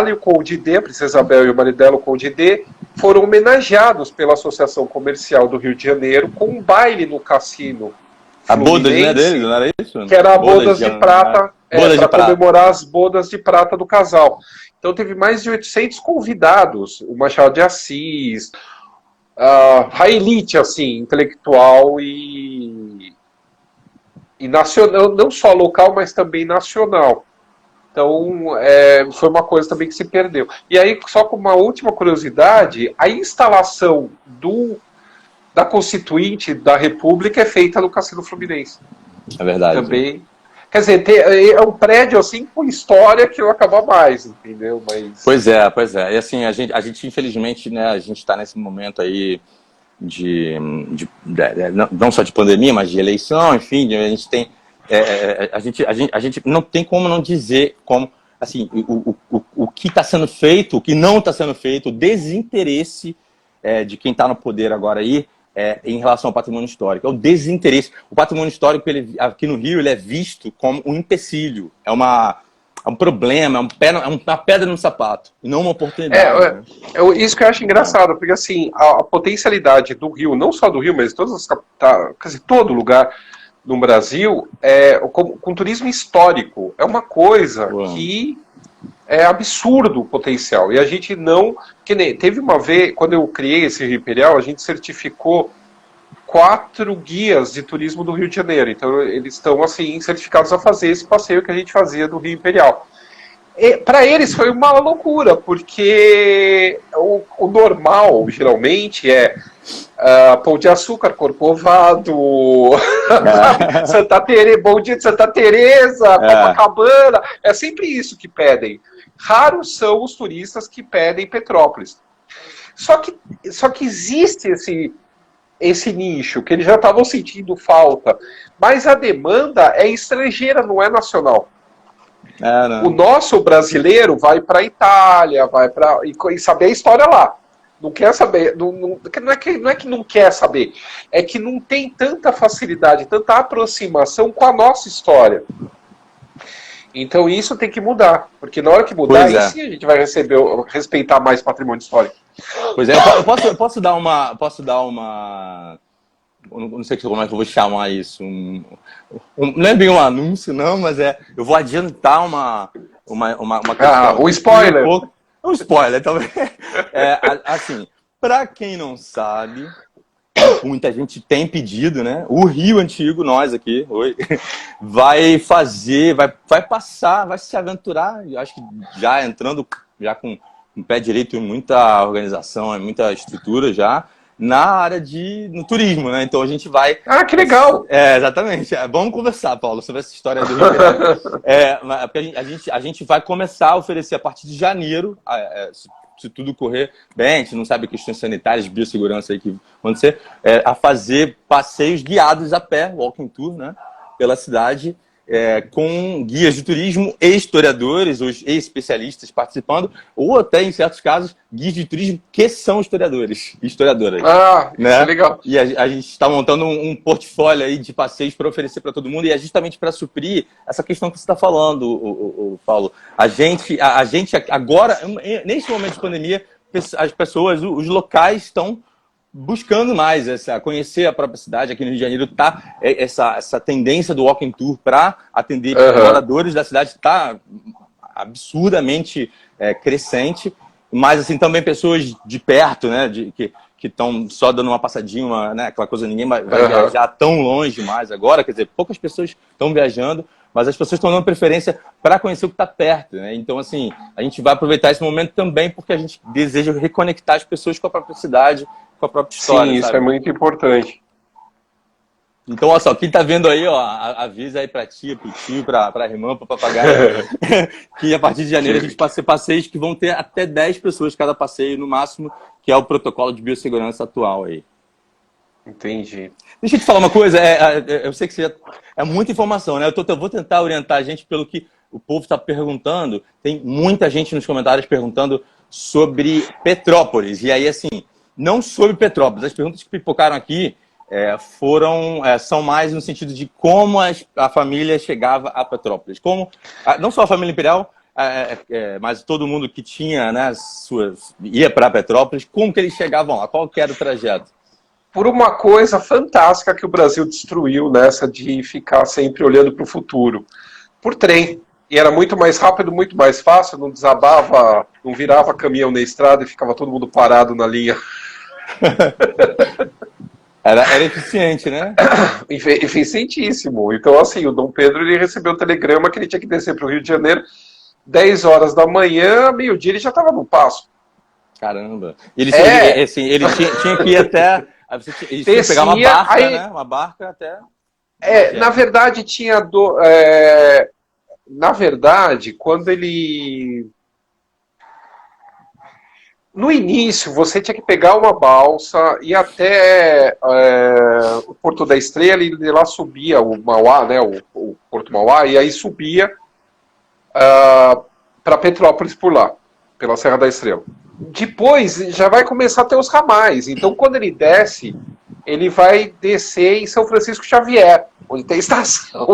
e o Conde D, a Princesa Isabel e o marido dela, o Conde D, foram homenageados pela Associação Comercial do Rio de Janeiro com um baile no cassino A bodas, né, deles, Fluminense, não era isso? que era Bodas bodas de prata, bodas de para prata. comemorar as bodas de prata do casal. Então teve mais de 800 convidados, o Machado de Assis, a elite assim, intelectual e nacional, não só local, mas também nacional. Então, foi uma coisa também que se perdeu. E aí, só com uma última curiosidade, a instalação da Constituinte da República é feita no Cassino Fluminense. É verdade. Também. Quer dizer, é um prédio assim com história que não acaba mais, entendeu? Mas... Pois é, pois é. E assim, a gente infelizmente, né, a gente está nesse momento aí não só de pandemia, mas de eleição, enfim, a gente tem a gente não tem como não dizer como assim o que está sendo feito, o que não está sendo feito, o desinteresse de quem está no poder agora aí em relação ao patrimônio histórico. É o desinteresse. O patrimônio histórico, aqui no Rio, ele é visto como um empecilho, é um problema, é uma pedra no sapato, e não uma oportunidade. Né? Isso que eu acho engraçado, porque assim, a potencialidade do Rio, não só do Rio, mas de todas as capitais, quer dizer, todo lugar no Brasil, com turismo histórico, é uma coisa que é absurdo o potencial. E a gente não... Teve uma vez, quando eu criei esse Rio Imperial, a gente certificou 4 guias de turismo do Rio de Janeiro. Então eles estão assim certificados a fazer esse passeio que a gente fazia do Rio Imperial. Para eles foi uma loucura, porque o normal, geralmente, Pão de Açúcar, Corcovado, Bom Dia de Santa Teresa, Copacabana, é sempre isso que pedem. Raros são os turistas que pedem Petrópolis. Só que existe esse nicho, que eles já estavam sentindo falta, mas a demanda é estrangeira, não é nacional. O nosso brasileiro vai para a Itália, e saber a história lá. Não quer saber, não é que não quer saber, é que não tem tanta facilidade, tanta aproximação com a nossa história. Então isso tem que mudar, porque na hora que mudar, aí sim a gente vai respeitar mais patrimônio histórico. Pois é, eu posso dar uma... não sei como é que eu vou chamar isso. Não é bem um anúncio, não, mas eu vou adiantar uma questão. Um spoiler. Um spoiler, talvez. Assim, para quem não sabe, muita gente tem pedido, né? O Rio Antigo, nós aqui, vai passar, vai se aventurar, eu acho que já entrando com um pé direito em muita organização, em muita estrutura já, na área no turismo, né? Então a gente vai... Ah, que legal! Exatamente. Vamos conversar, Paulo, sobre essa história do Rio. Porque a gente vai começar a oferecer a partir de janeiro, se tudo correr bem, a gente não sabe questões sanitárias, biossegurança aí que vão acontecer, a fazer passeios guiados a pé, walking tour, né? Pela cidade, com guias de turismo e historiadores, ou especialistas participando, ou até, em certos casos, guias de turismo que são historiadores e historiadoras. Né? Isso é legal. E a gente está montando um portfólio aí de passeios para oferecer para todo mundo, e é justamente para suprir essa questão que você está falando, Paulo. A gente agora, nesse momento de pandemia, as pessoas, os locais estão buscando mais conhecer a própria cidade. Aqui no Rio de Janeiro está essa tendência do walking tour para atender moradores da cidade está absurdamente crescente, mas assim também pessoas de perto, né, que estão só dando uma passadinha, né, aquela coisa, ninguém vai viajar tão longe mais agora, quer dizer, poucas pessoas estão viajando, mas as pessoas estão dando preferência para conhecer o que está perto, né? Então, assim, a gente vai aproveitar esse momento também porque a gente deseja reconectar as pessoas com a própria cidade, com a própria história. Sim, isso é muito importante. Então, olha só, quem tá vendo aí, ó, avisa aí pra tia, pro tio, pra irmã, pro papagaio, que a partir de janeiro a gente vai ter passeios que vão ter até 10 pessoas cada passeio no máximo, que é o protocolo de biossegurança atual aí. Entendi. Deixa eu te falar uma coisa, eu sei que é muita informação, né? Eu vou tentar orientar a gente pelo que o povo está perguntando. Tem muita gente nos comentários perguntando sobre Petrópolis. E aí, assim, não sobre Petrópolis. As perguntas que pipocaram aqui são mais no sentido de como a família chegava a Petrópolis. Não só a família imperial, mas todo mundo que tinha, né, ia para Petrópolis, como que eles chegavam lá? Qual que era o trajeto? Por uma coisa fantástica que o Brasil destruiu nessa de ficar sempre olhando para o futuro. Por trem. E era muito mais rápido, muito mais fácil, não desabava, não virava caminhão na estrada e ficava todo mundo parado na linha. Era eficiente, né? Eficientíssimo. Então, assim, o Dom Pedro ele recebeu um telegrama que ele tinha que descer para o Rio de Janeiro 10 horas da manhã, meio-dia ele já estava no Paço. Caramba. Ele tinha que ir até... Ele tinha que pegar uma barca, aí, né? Uma barca até... na verdade, na verdade, quando ele... No início, você tinha que pegar uma balsa e até o Porto da Estrela, e de lá subia o Mauá, né, o Porto Mauá, e aí subia para Petrópolis por lá, pela Serra da Estrela. Depois já vai começar a ter os ramais, então quando ele desce, ele vai descer em São Francisco Xavier, onde tem estação.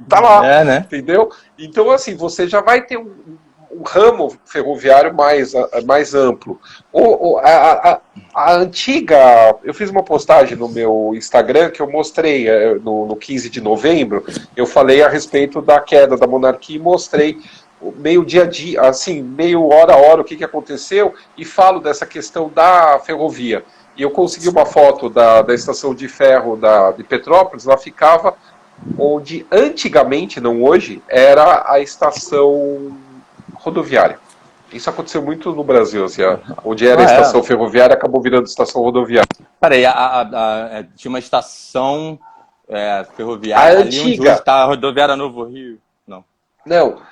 Tá lá, né? Entendeu? Então, assim, você já vai ter um ramo ferroviário mais amplo. A antiga... Eu fiz uma postagem no meu Instagram que eu mostrei no 15 de novembro. Eu falei a respeito da queda da monarquia e mostrei meio dia a dia, assim, meio hora a hora o que aconteceu e falo dessa questão da ferrovia. E eu consegui uma foto da estação de ferro de Petrópolis. Ela ficava onde antigamente, não hoje, era a estação rodoviária. Isso aconteceu muito no Brasil, assim, onde era a estação ferroviária, acabou virando estação rodoviária. Peraí, tinha uma estação ferroviária a ali antiga, onde hoje está a rodoviária Novo Rio? Não. Não.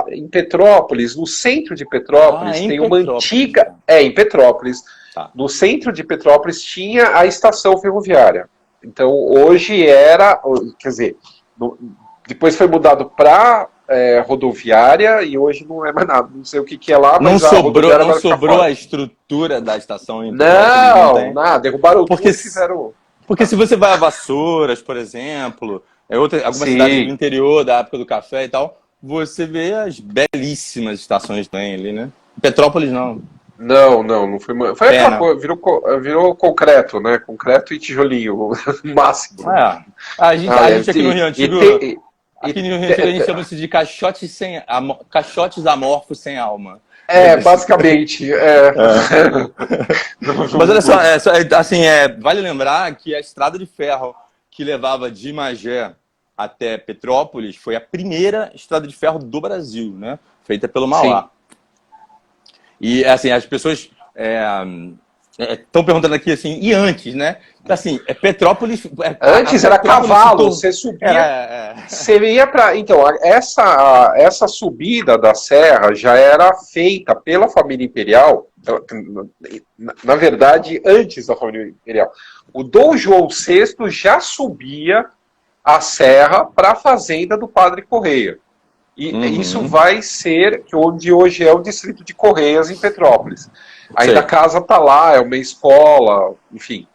Em Petrópolis, no centro de Petrópolis, tem uma antiga... em Petrópolis. Tá. No centro de Petrópolis tinha a estação ferroviária. Então, hoje quer dizer, depois foi mudado para rodoviária e hoje não é mais nada. Não sei o que é lá, mas não sobrou a estrutura da estação. Não, nada. Derrubaram tudo e fizeram... Porque se você vai a Vassouras, por exemplo, algumas cidades do interior da época do café e tal, você vê as belíssimas estações que tem ali, né? Petrópolis não. Não foi aquela coisa, virou concreto, né? Concreto e tijolinho, máximo. A gente aqui no Rio Antigo, aqui no Rio Antigo a gente chama isso de caixotes amorfos sem alma. Basicamente. Mas olha só, assim, vale lembrar que a estrada de ferro que levava de Magé até Petrópolis foi a primeira estrada de ferro do Brasil, né? Feita pelo Mauá. Sim. E, assim, as pessoas estão perguntando aqui, assim, e antes, né? Assim, Petrópolis... Antes era cavalo, você subia... Você ia para... Então, essa subida da serra já era feita pela família imperial, na verdade, antes da família imperial. O Dom João VI já subia a serra para a fazenda do Padre Correia. E isso vai ser onde hoje é o distrito de Correias, em Petrópolis. Ainda a casa está lá, é uma escola, enfim.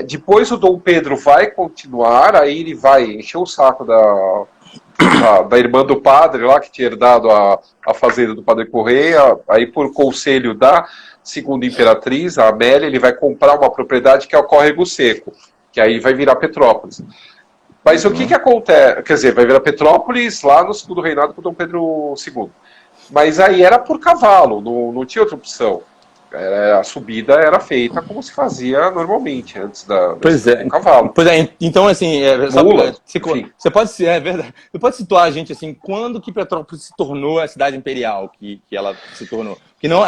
Depois o Dom Pedro vai continuar, aí ele vai encher o saco da irmã do padre lá, que tinha herdado a fazenda do Padre Correia, aí por conselho da segunda imperatriz, a Amélia, ele vai comprar uma propriedade que é o Córrego Seco, que aí vai virar Petrópolis. Mas o que acontece? Quer dizer, vai virar Petrópolis lá no segundo reinado com Dom Pedro II. Mas aí era por cavalo, não tinha outra opção. A subida era feita como se fazia normalmente, antes do cavalo. Pois então assim... Você pode verdade. Você pode situar a gente assim, quando que Petrópolis se tornou a cidade imperial que ela se tornou? Que não,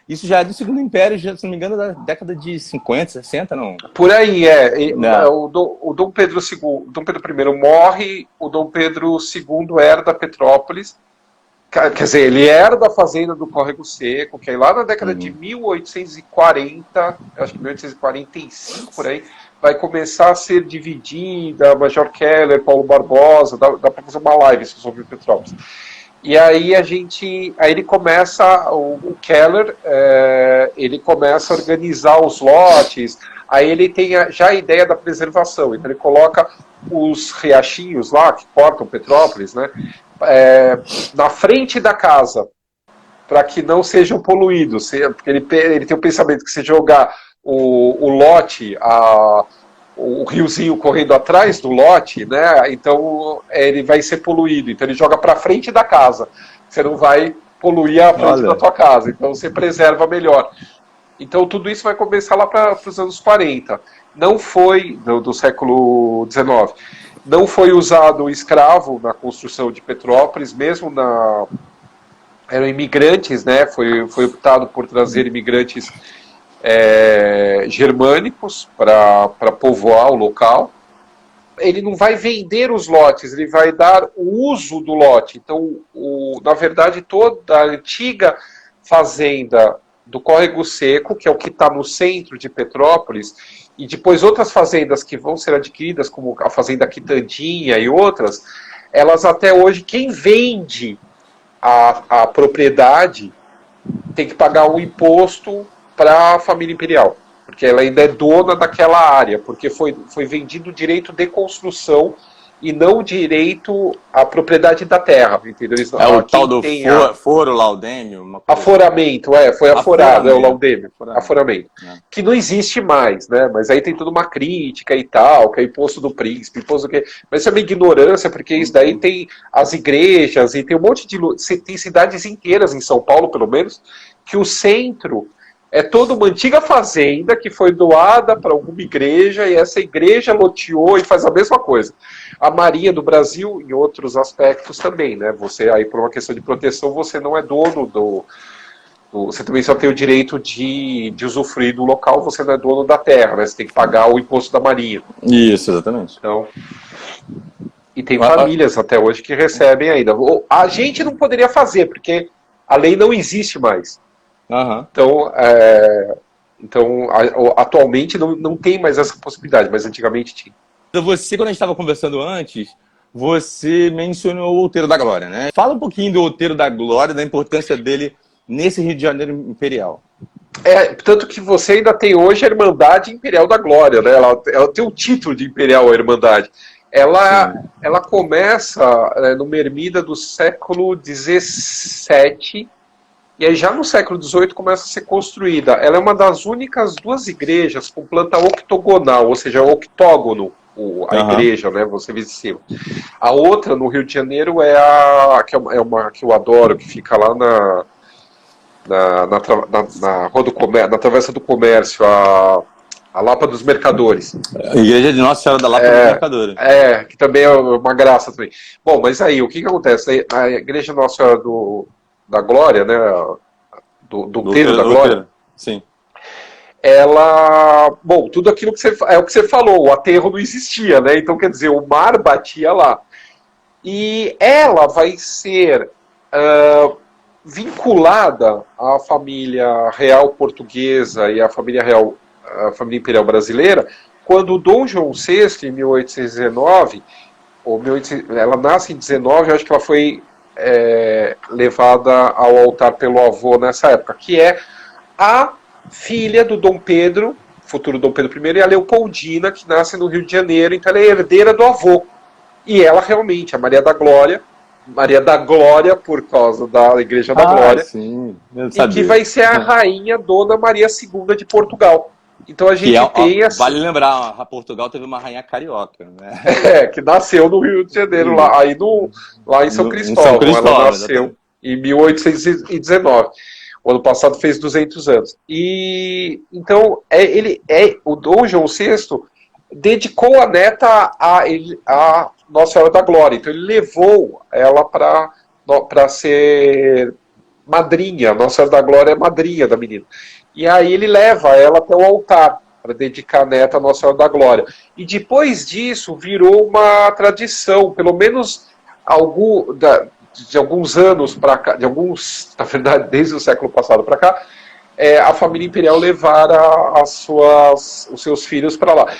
isso já é do Segundo Império, já, se não me engano, da década de 50, 60, não? Por aí, o Dom Pedro II, Dom Pedro I morre, o Dom Pedro II herda Petrópolis. Quer dizer, ele herda a fazenda do Córrego Seco, que aí lá na década de 1840, acho que 1845, por aí, vai começar a ser dividida, Major Keller, Paulo Barbosa, dá para fazer uma live sobre Petrópolis. E aí ele começa, o Keller, ele começa a organizar os lotes, aí ele tem já a ideia da preservação, então ele coloca os riachinhos lá, que cortam Petrópolis, né? na frente da casa, para que não sejam poluídos. Porque ele tem o pensamento que se jogar o lote, o riozinho correndo atrás do lote, né? Então ele vai ser poluído. Então ele joga para frente da casa. Você não vai poluir a frente da tua casa. Então você preserva melhor. Então tudo isso vai começar lá para os anos 40. Não foi do século XIX. Não foi usado o escravo na construção de Petrópolis, mesmo eram imigrantes, né? Foi optado por trazer imigrantes germânicos para povoar o local. Ele não vai vender os lotes, ele vai dar o uso do lote. Então, na verdade, toda a antiga fazenda do Córrego Seco, que é o que está no centro de Petrópolis, e depois outras fazendas que vão ser adquiridas, como a Fazenda Quitandinha e outras, elas até hoje, quem vende a propriedade tem que pagar um imposto para a família imperial, porque ela ainda é dona daquela área, porque foi vendido o direito de construção e não o direito à propriedade da terra, entendeu? O tal do foro laudêmio? Aforamento, foi aforado, o laudêmio, aforamento. Que não existe mais, né? Mas aí tem toda uma crítica e tal, que é imposto do príncipe, imposto do quê? Mas isso é uma ignorância, porque isso daí tem as igrejas e tem um monte de... Tem cidades inteiras em São Paulo, pelo menos, que o centro é toda uma antiga fazenda que foi doada para alguma igreja e essa igreja loteou e faz a mesma coisa. A Marinha do Brasil, em outros aspectos também, né? Você aí, por uma questão de proteção, você não é dono você também só tem o direito de usufruir do local, você não é dono da terra, né? Você tem que pagar o imposto da Marinha. Isso, exatamente. Então, e tem famílias até hoje que recebem ainda. A gente não poderia fazer, porque a lei não existe mais. Uhum. Então, atualmente não tem mais essa possibilidade, mas antigamente tinha. Você, quando a gente estava conversando antes, você mencionou o Outeiro da Glória, né? Fala um pouquinho do Outeiro da Glória, da importância dele nesse Rio de Janeiro imperial. Tanto que você ainda tem hoje a Irmandade Imperial da Glória, né? Ela tem o título de Imperial, a Irmandade. Ela começa numa ermida do século XVII, e aí já no século XVIII começa a ser construída. Ela é uma das únicas duas igrejas com planta octogonal, ou seja, octógono, a igreja, né? Você vê de cima. A outra, no Rio de Janeiro, é uma que eu adoro, que fica lá na Rua do Comércio, na Travessa do Comércio, a Lapa dos Mercadores. A Igreja de Nossa Senhora da Lapa dos Mercadores. Que também é uma graça também. Bom, mas aí, o que acontece? A Igreja Nossa Senhora da Glória, né, do Outeiro da Glória, sim. Bom, tudo aquilo é o que você falou, o aterro não existia, né? Então, quer dizer, o mar batia lá. E ela vai ser vinculada à família real portuguesa e à família imperial brasileira, quando o Dom João VI, em 1819, ela nasce em 19, eu acho que ela foi levada ao altar pelo avô nessa época, que é a filha do Dom Pedro, futuro Dom Pedro I, e a Leopoldina, que nasce no Rio de Janeiro, então ela é herdeira do avô. E ela realmente, a Maria da Glória, por causa da Igreja da Glória, sim. E que vai ser a rainha Dona Maria II de Portugal. Então a gente vale lembrar, a Portugal teve uma rainha carioca, né? Que nasceu no Rio de Janeiro, lá em São Cristóvão. Ela nasceu em 1819. O ano passado fez 200 anos. E então o Dom João VI dedicou a neta a Nossa Senhora da Glória. Então ele levou ela para ser madrinha. Nossa Senhora da Glória é madrinha da menina. E aí ele leva ela até o altar para dedicar a neta a Nossa Senhora da Glória. E depois disso virou uma tradição, pelo menos de alguns anos para cá, na verdade, desde o século passado para cá, a família imperial levar os seus filhos para lá,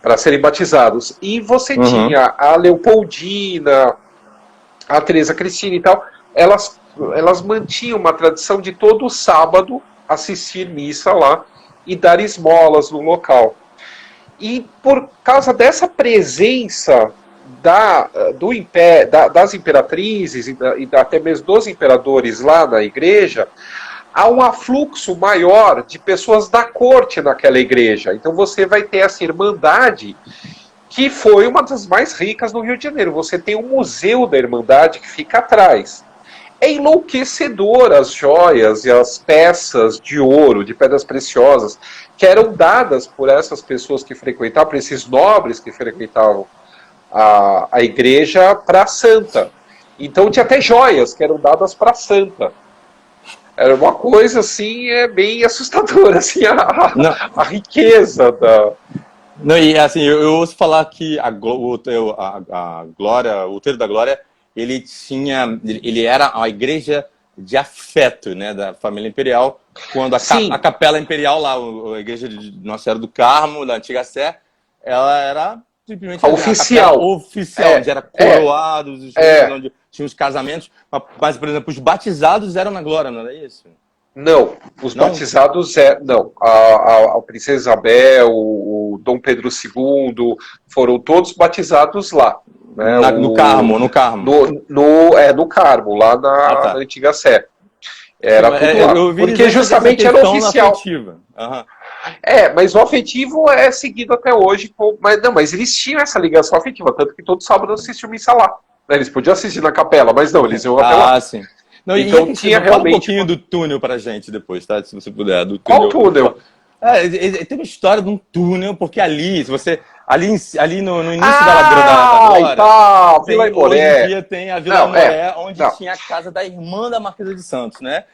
para serem batizados. E você tinha a Leopoldina, a Teresa Cristina e tal, elas mantinham uma tradição de todo sábado assistir missa lá e dar esmolas no local. E por causa dessa presença das imperatrizes e até mesmo dos imperadores lá na igreja, há um afluxo maior de pessoas da corte naquela igreja. Então você vai ter essa Irmandade, que foi uma das mais ricas no Rio de Janeiro. Você tem um museu da Irmandade que fica atrás. É enlouquecedor as joias e as peças de ouro, de pedras preciosas, que eram dadas por essas pessoas que frequentavam, por esses nobres que frequentavam a igreja, para a santa. Então tinha até joias que eram dadas para a santa. Era uma coisa assim, bem assustadora, assim, a riqueza da... Não, e assim, eu ouço falar que a Glória, o Outeiro da Glória, ele era a igreja de afeto, né, da família imperial, quando a capela imperial lá, a igreja de Nossa Senhora do Carmo, da Antiga Sé, ela era simplesmente a oficial, onde era coroados, onde tinha os casamentos, mas, por exemplo, os batizados eram na Glória, não era isso? Não, os batizados não. A Princesa Isabel, o Dom Pedro II, foram todos batizados lá. Né? No Carmo. No Carmo, lá na Antiga Sé. Era tudo lá. Porque justamente era oficial. Uhum. Mas o afetivo é seguido até hoje. Mas eles tinham essa ligação afetiva, tanto que todo sábado assistiam missa lá. Eles podiam assistir na capela, mas não, eles iam até lá. Sim. Não, então tinha realmente... Fala um pouquinho do túnel pra gente depois, tá? Se você puder. Do túnel. Qual túnel? Tem uma história de um túnel, porque ali, se você... Ali no início da Glória, Vila hoje em dia tem a Vila Moré, onde tinha a casa da irmã da Marquesa de Santos, né?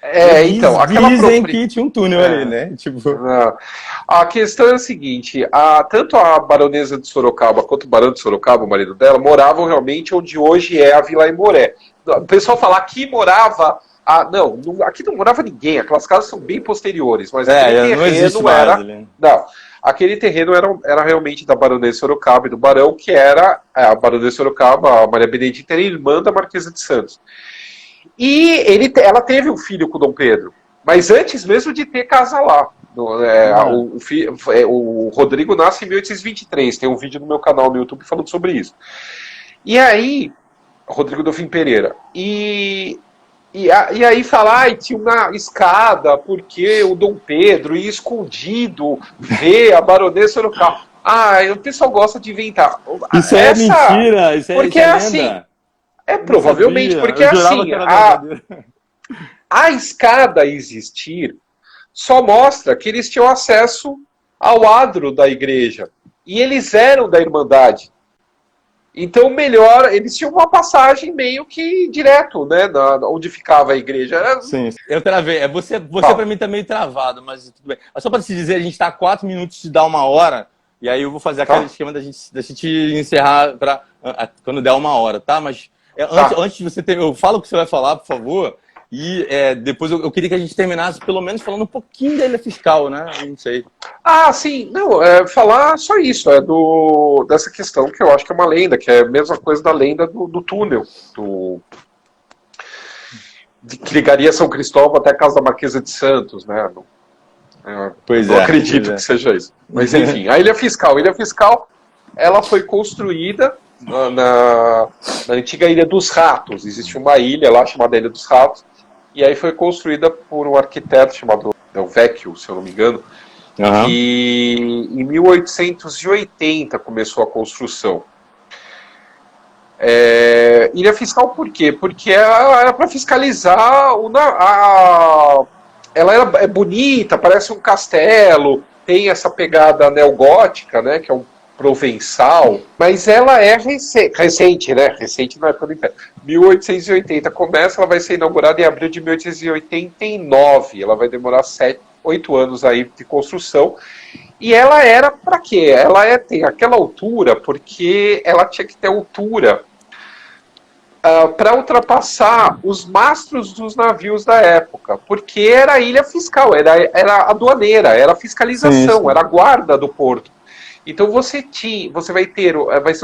Dizem que tinha um túnel ali, né? Tipo... A questão é a seguinte, tanto a baronesa de Sorocaba quanto o barão de Sorocaba, o marido dela, moravam realmente onde hoje é a Vila Imoré. O pessoal fala que morava... aqui não morava ninguém, aquelas casas são bem posteriores, mas aquele terreno era... Aquele terreno era realmente da baronesa de Sorocaba e do barão, que era a baronesa de Sorocaba, a Maria Benedita, era irmã da Marquesa de Santos. E ela teve um filho com o Dom Pedro, mas antes mesmo de ter casa lá. O Rodrigo nasce em 1823, tem um vídeo no meu canal no YouTube falando sobre isso. E aí, Rodrigo Delfim Pereira, e aí fala, tinha uma escada, porque o Dom Pedro ia escondido ver a baronesa Sorocaba. O pessoal gosta de inventar. Isso é mentira, porque isso é assim, provavelmente, porque assim, a escada existir só mostra que eles tinham acesso ao adro da igreja. E eles eram da Irmandade. Então, melhor, eles tinham uma passagem meio que direto, né, onde ficava a igreja. Sim, eu travei. Você para mim tá meio travado, mas tudo bem. Mas só para se dizer, a gente está a 4 minutos de dar 1 hora, e aí eu vou fazer aquele esquema da gente encerrar quando der 1 hora, tá? Mas antes de você eu falo o que você vai falar, por favor, e depois eu queria que a gente terminasse pelo menos falando um pouquinho da ilha fiscal, né? Não sei. Sim, não, falar só isso, dessa questão que eu acho que é uma lenda, que é a mesma coisa da lenda do túnel, que ligaria São Cristóvão até a casa da Marquesa de Santos, né? Não acredito que seja isso. Mas enfim, a ilha fiscal, ela foi construída na antiga Ilha dos Ratos. Existe uma ilha lá chamada Ilha dos Ratos, e aí foi construída por um arquiteto chamado Del Vecchio, se eu não me engano. E em 1880 começou a construção. Ilha fiscal por quê? Porque ela era para fiscalizar ela é bonita, parece um castelo, tem essa pegada neogótica, né, que é um provençal, mas ela é recente, né? Recente na época do Império. 1880 começa, ela vai ser inaugurada em abril de 1889. Ela vai demorar 8 anos aí de construção. E ela era para quê? Ela tem aquela altura porque ela tinha que ter altura para ultrapassar os mastros dos navios da época, porque era a ilha fiscal, era aduaneira, era a fiscalização, sim. Era a guarda do porto. Então vai ser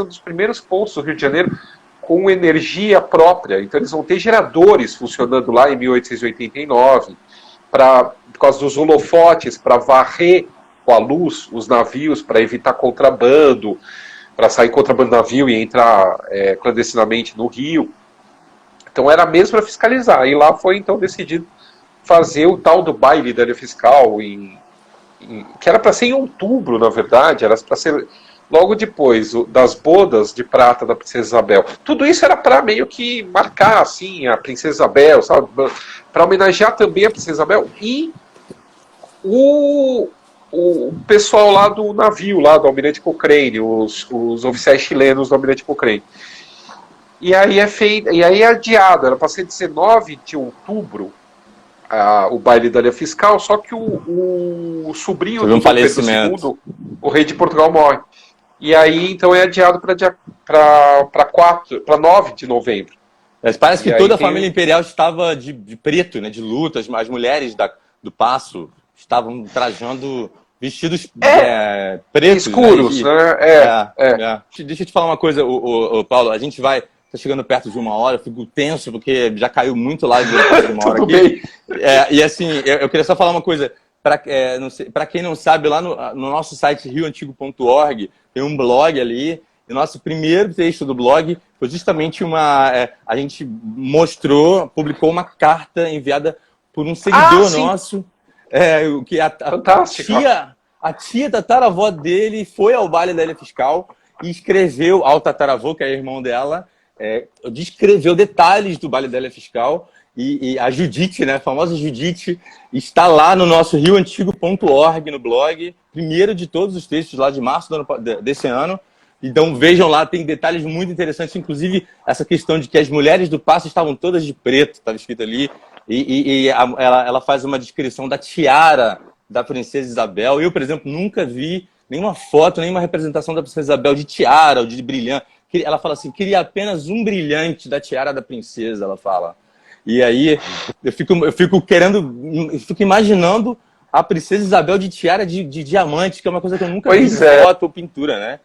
um dos primeiros pontos do Rio de Janeiro com energia própria. Então eles vão ter geradores funcionando lá em 1889, por causa dos holofotes, para varrer com a luz os navios, para evitar contrabando. para sair contrabando de navio e entrar clandestinamente no Rio. Então era mesmo para fiscalizar. E lá foi então decidido fazer o tal do baile da área fiscal, que era para ser em outubro, na verdade, era para ser logo depois das bodas de prata da Princesa Isabel. Tudo isso era para meio que marcar assim a Princesa Isabel, sabe? Para homenagear também a Princesa Isabel e o pessoal lá do navio, lá do Almirante Cochrane, os oficiais chilenos do Almirante Cochrane. E aí é adiado, era para ser 19 de outubro o baile da área fiscal, só que o sobrinho do Dom Pedro II, o rei de Portugal, morre. E aí então é adiado para 9 de novembro. Mas parece que toda a família imperial estava de preto, né, de lutas, as mulheres do paço estavam trajando vestidos pretos. Escuros, né? Deixa eu te falar uma coisa, Paulo, a gente vai... Tá chegando perto de 1 hora, eu fico tenso, porque já caiu muito live de 1 hora aqui. E assim, eu queria só falar uma coisa. Para quem não sabe, lá no nosso site rioantigo.org, tem um blog ali. E o nosso primeiro texto do blog foi justamente a gente publicou uma carta enviada por um seguidor nosso. Que a tia tataravó dele foi ao baile da Ilha Fiscal e escreveu ao tataravô, que é irmão dela, descreveu detalhes do baile da Ilha Fiscal, e a Judite, né, a famosa Judite, está lá no nosso rioantigo.org, no blog, primeiro de todos os textos lá de março desse ano. Então vejam lá, tem detalhes muito interessantes, inclusive essa questão de que as mulheres do paço estavam todas de preto, estava escrito ali, ela faz uma descrição da tiara da Princesa Isabel. Eu, por exemplo, nunca vi nenhuma foto, nenhuma representação da Princesa Isabel de tiara ou de brilhante. Ela fala assim, queria apenas um brilhante da tiara da princesa, ela fala. E aí eu fico imaginando a Princesa Isabel de tiara de diamante, que é uma coisa que eu nunca vi em foto ou pintura, né?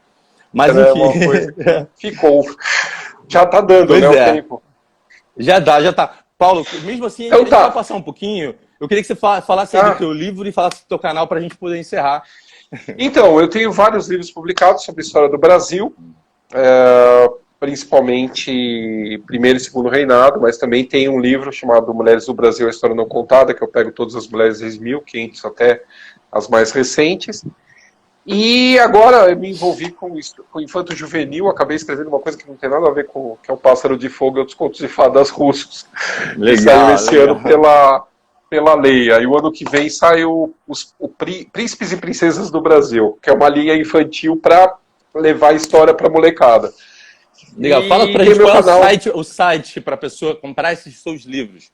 Mas enfim. Ficou. Já tá dando, né, o tempo. Já tá. Paulo, mesmo assim, a gente vai passar um pouquinho. Eu queria que você falasse aí do teu livro e falasse do teu canal para a gente poder encerrar. Então, eu tenho vários livros publicados sobre a história do Brasil, principalmente Primeiro e Segundo Reinado, mas também tem um livro chamado Mulheres do Brasil, a História Não Contada, que eu pego todas as mulheres desde 1500 até as mais recentes. E agora eu me envolvi com Infanto Juvenil, acabei escrevendo uma coisa que não tem nada a ver com que é o Pássaro de Fogo e outros contos de fadas russos. Que saiu esse ano pela Leia. E o ano que vem saiu o Príncipes e Princesas do Brasil, que é uma linha infantil para levar a história para molecada. Legal, fala pra gente qual é o site para a pessoa comprar esses seus livros.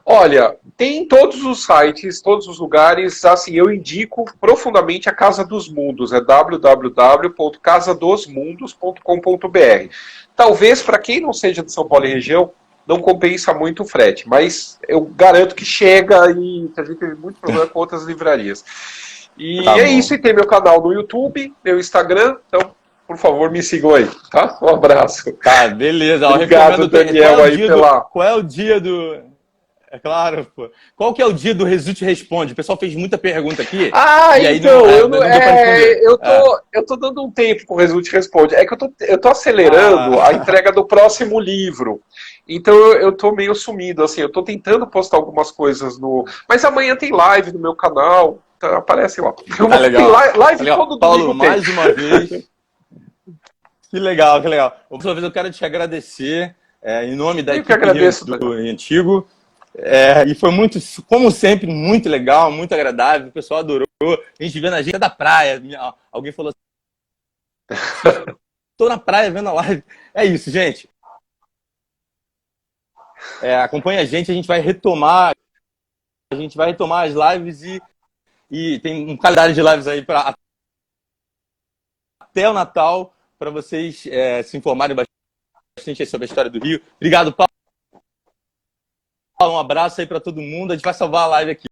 Olha, tem todos os sites, todos os lugares, assim, eu indico profundamente a Casa dos Mundos, é www.casadosmundos.com.br. Talvez, para quem não seja de São Paulo e região, não compensa muito o frete, mas eu garanto que chega e a gente teve muito problema com outras livrarias. E isso, e tem meu canal no YouTube, meu Instagram, então, por favor, me sigam aí, tá? Um abraço. Tá, beleza. Obrigado, Daniel, Qual é o dia do... É claro, pô. Qual que é o dia do Result Responde? O pessoal fez muita pergunta aqui. Então, eu tô dando um tempo com o Result Responde. É que eu tô acelerando a entrega do próximo livro. Então eu tô meio sumido, assim, eu tô tentando postar algumas coisas Mas amanhã tem live no meu canal, então aparece lá. Legal. Tem live todo Paulo, domingo. Mais uma vez. Que legal, que legal. Mais uma vez eu quero te agradecer, em nome da equipe do Antigo. E foi muito, como sempre, muito legal, muito agradável. O pessoal adorou. A gente vendo a gente da praia. Alguém falou assim: tô na praia vendo a live. É isso, gente. Acompanha a gente vai retomar. A gente vai retomar as lives e tem um calendário de lives aí para até o Natal, para vocês se informarem bastante sobre a história do Rio. Obrigado, Paulo. Um abraço aí para todo mundo. A gente vai salvar a live aqui.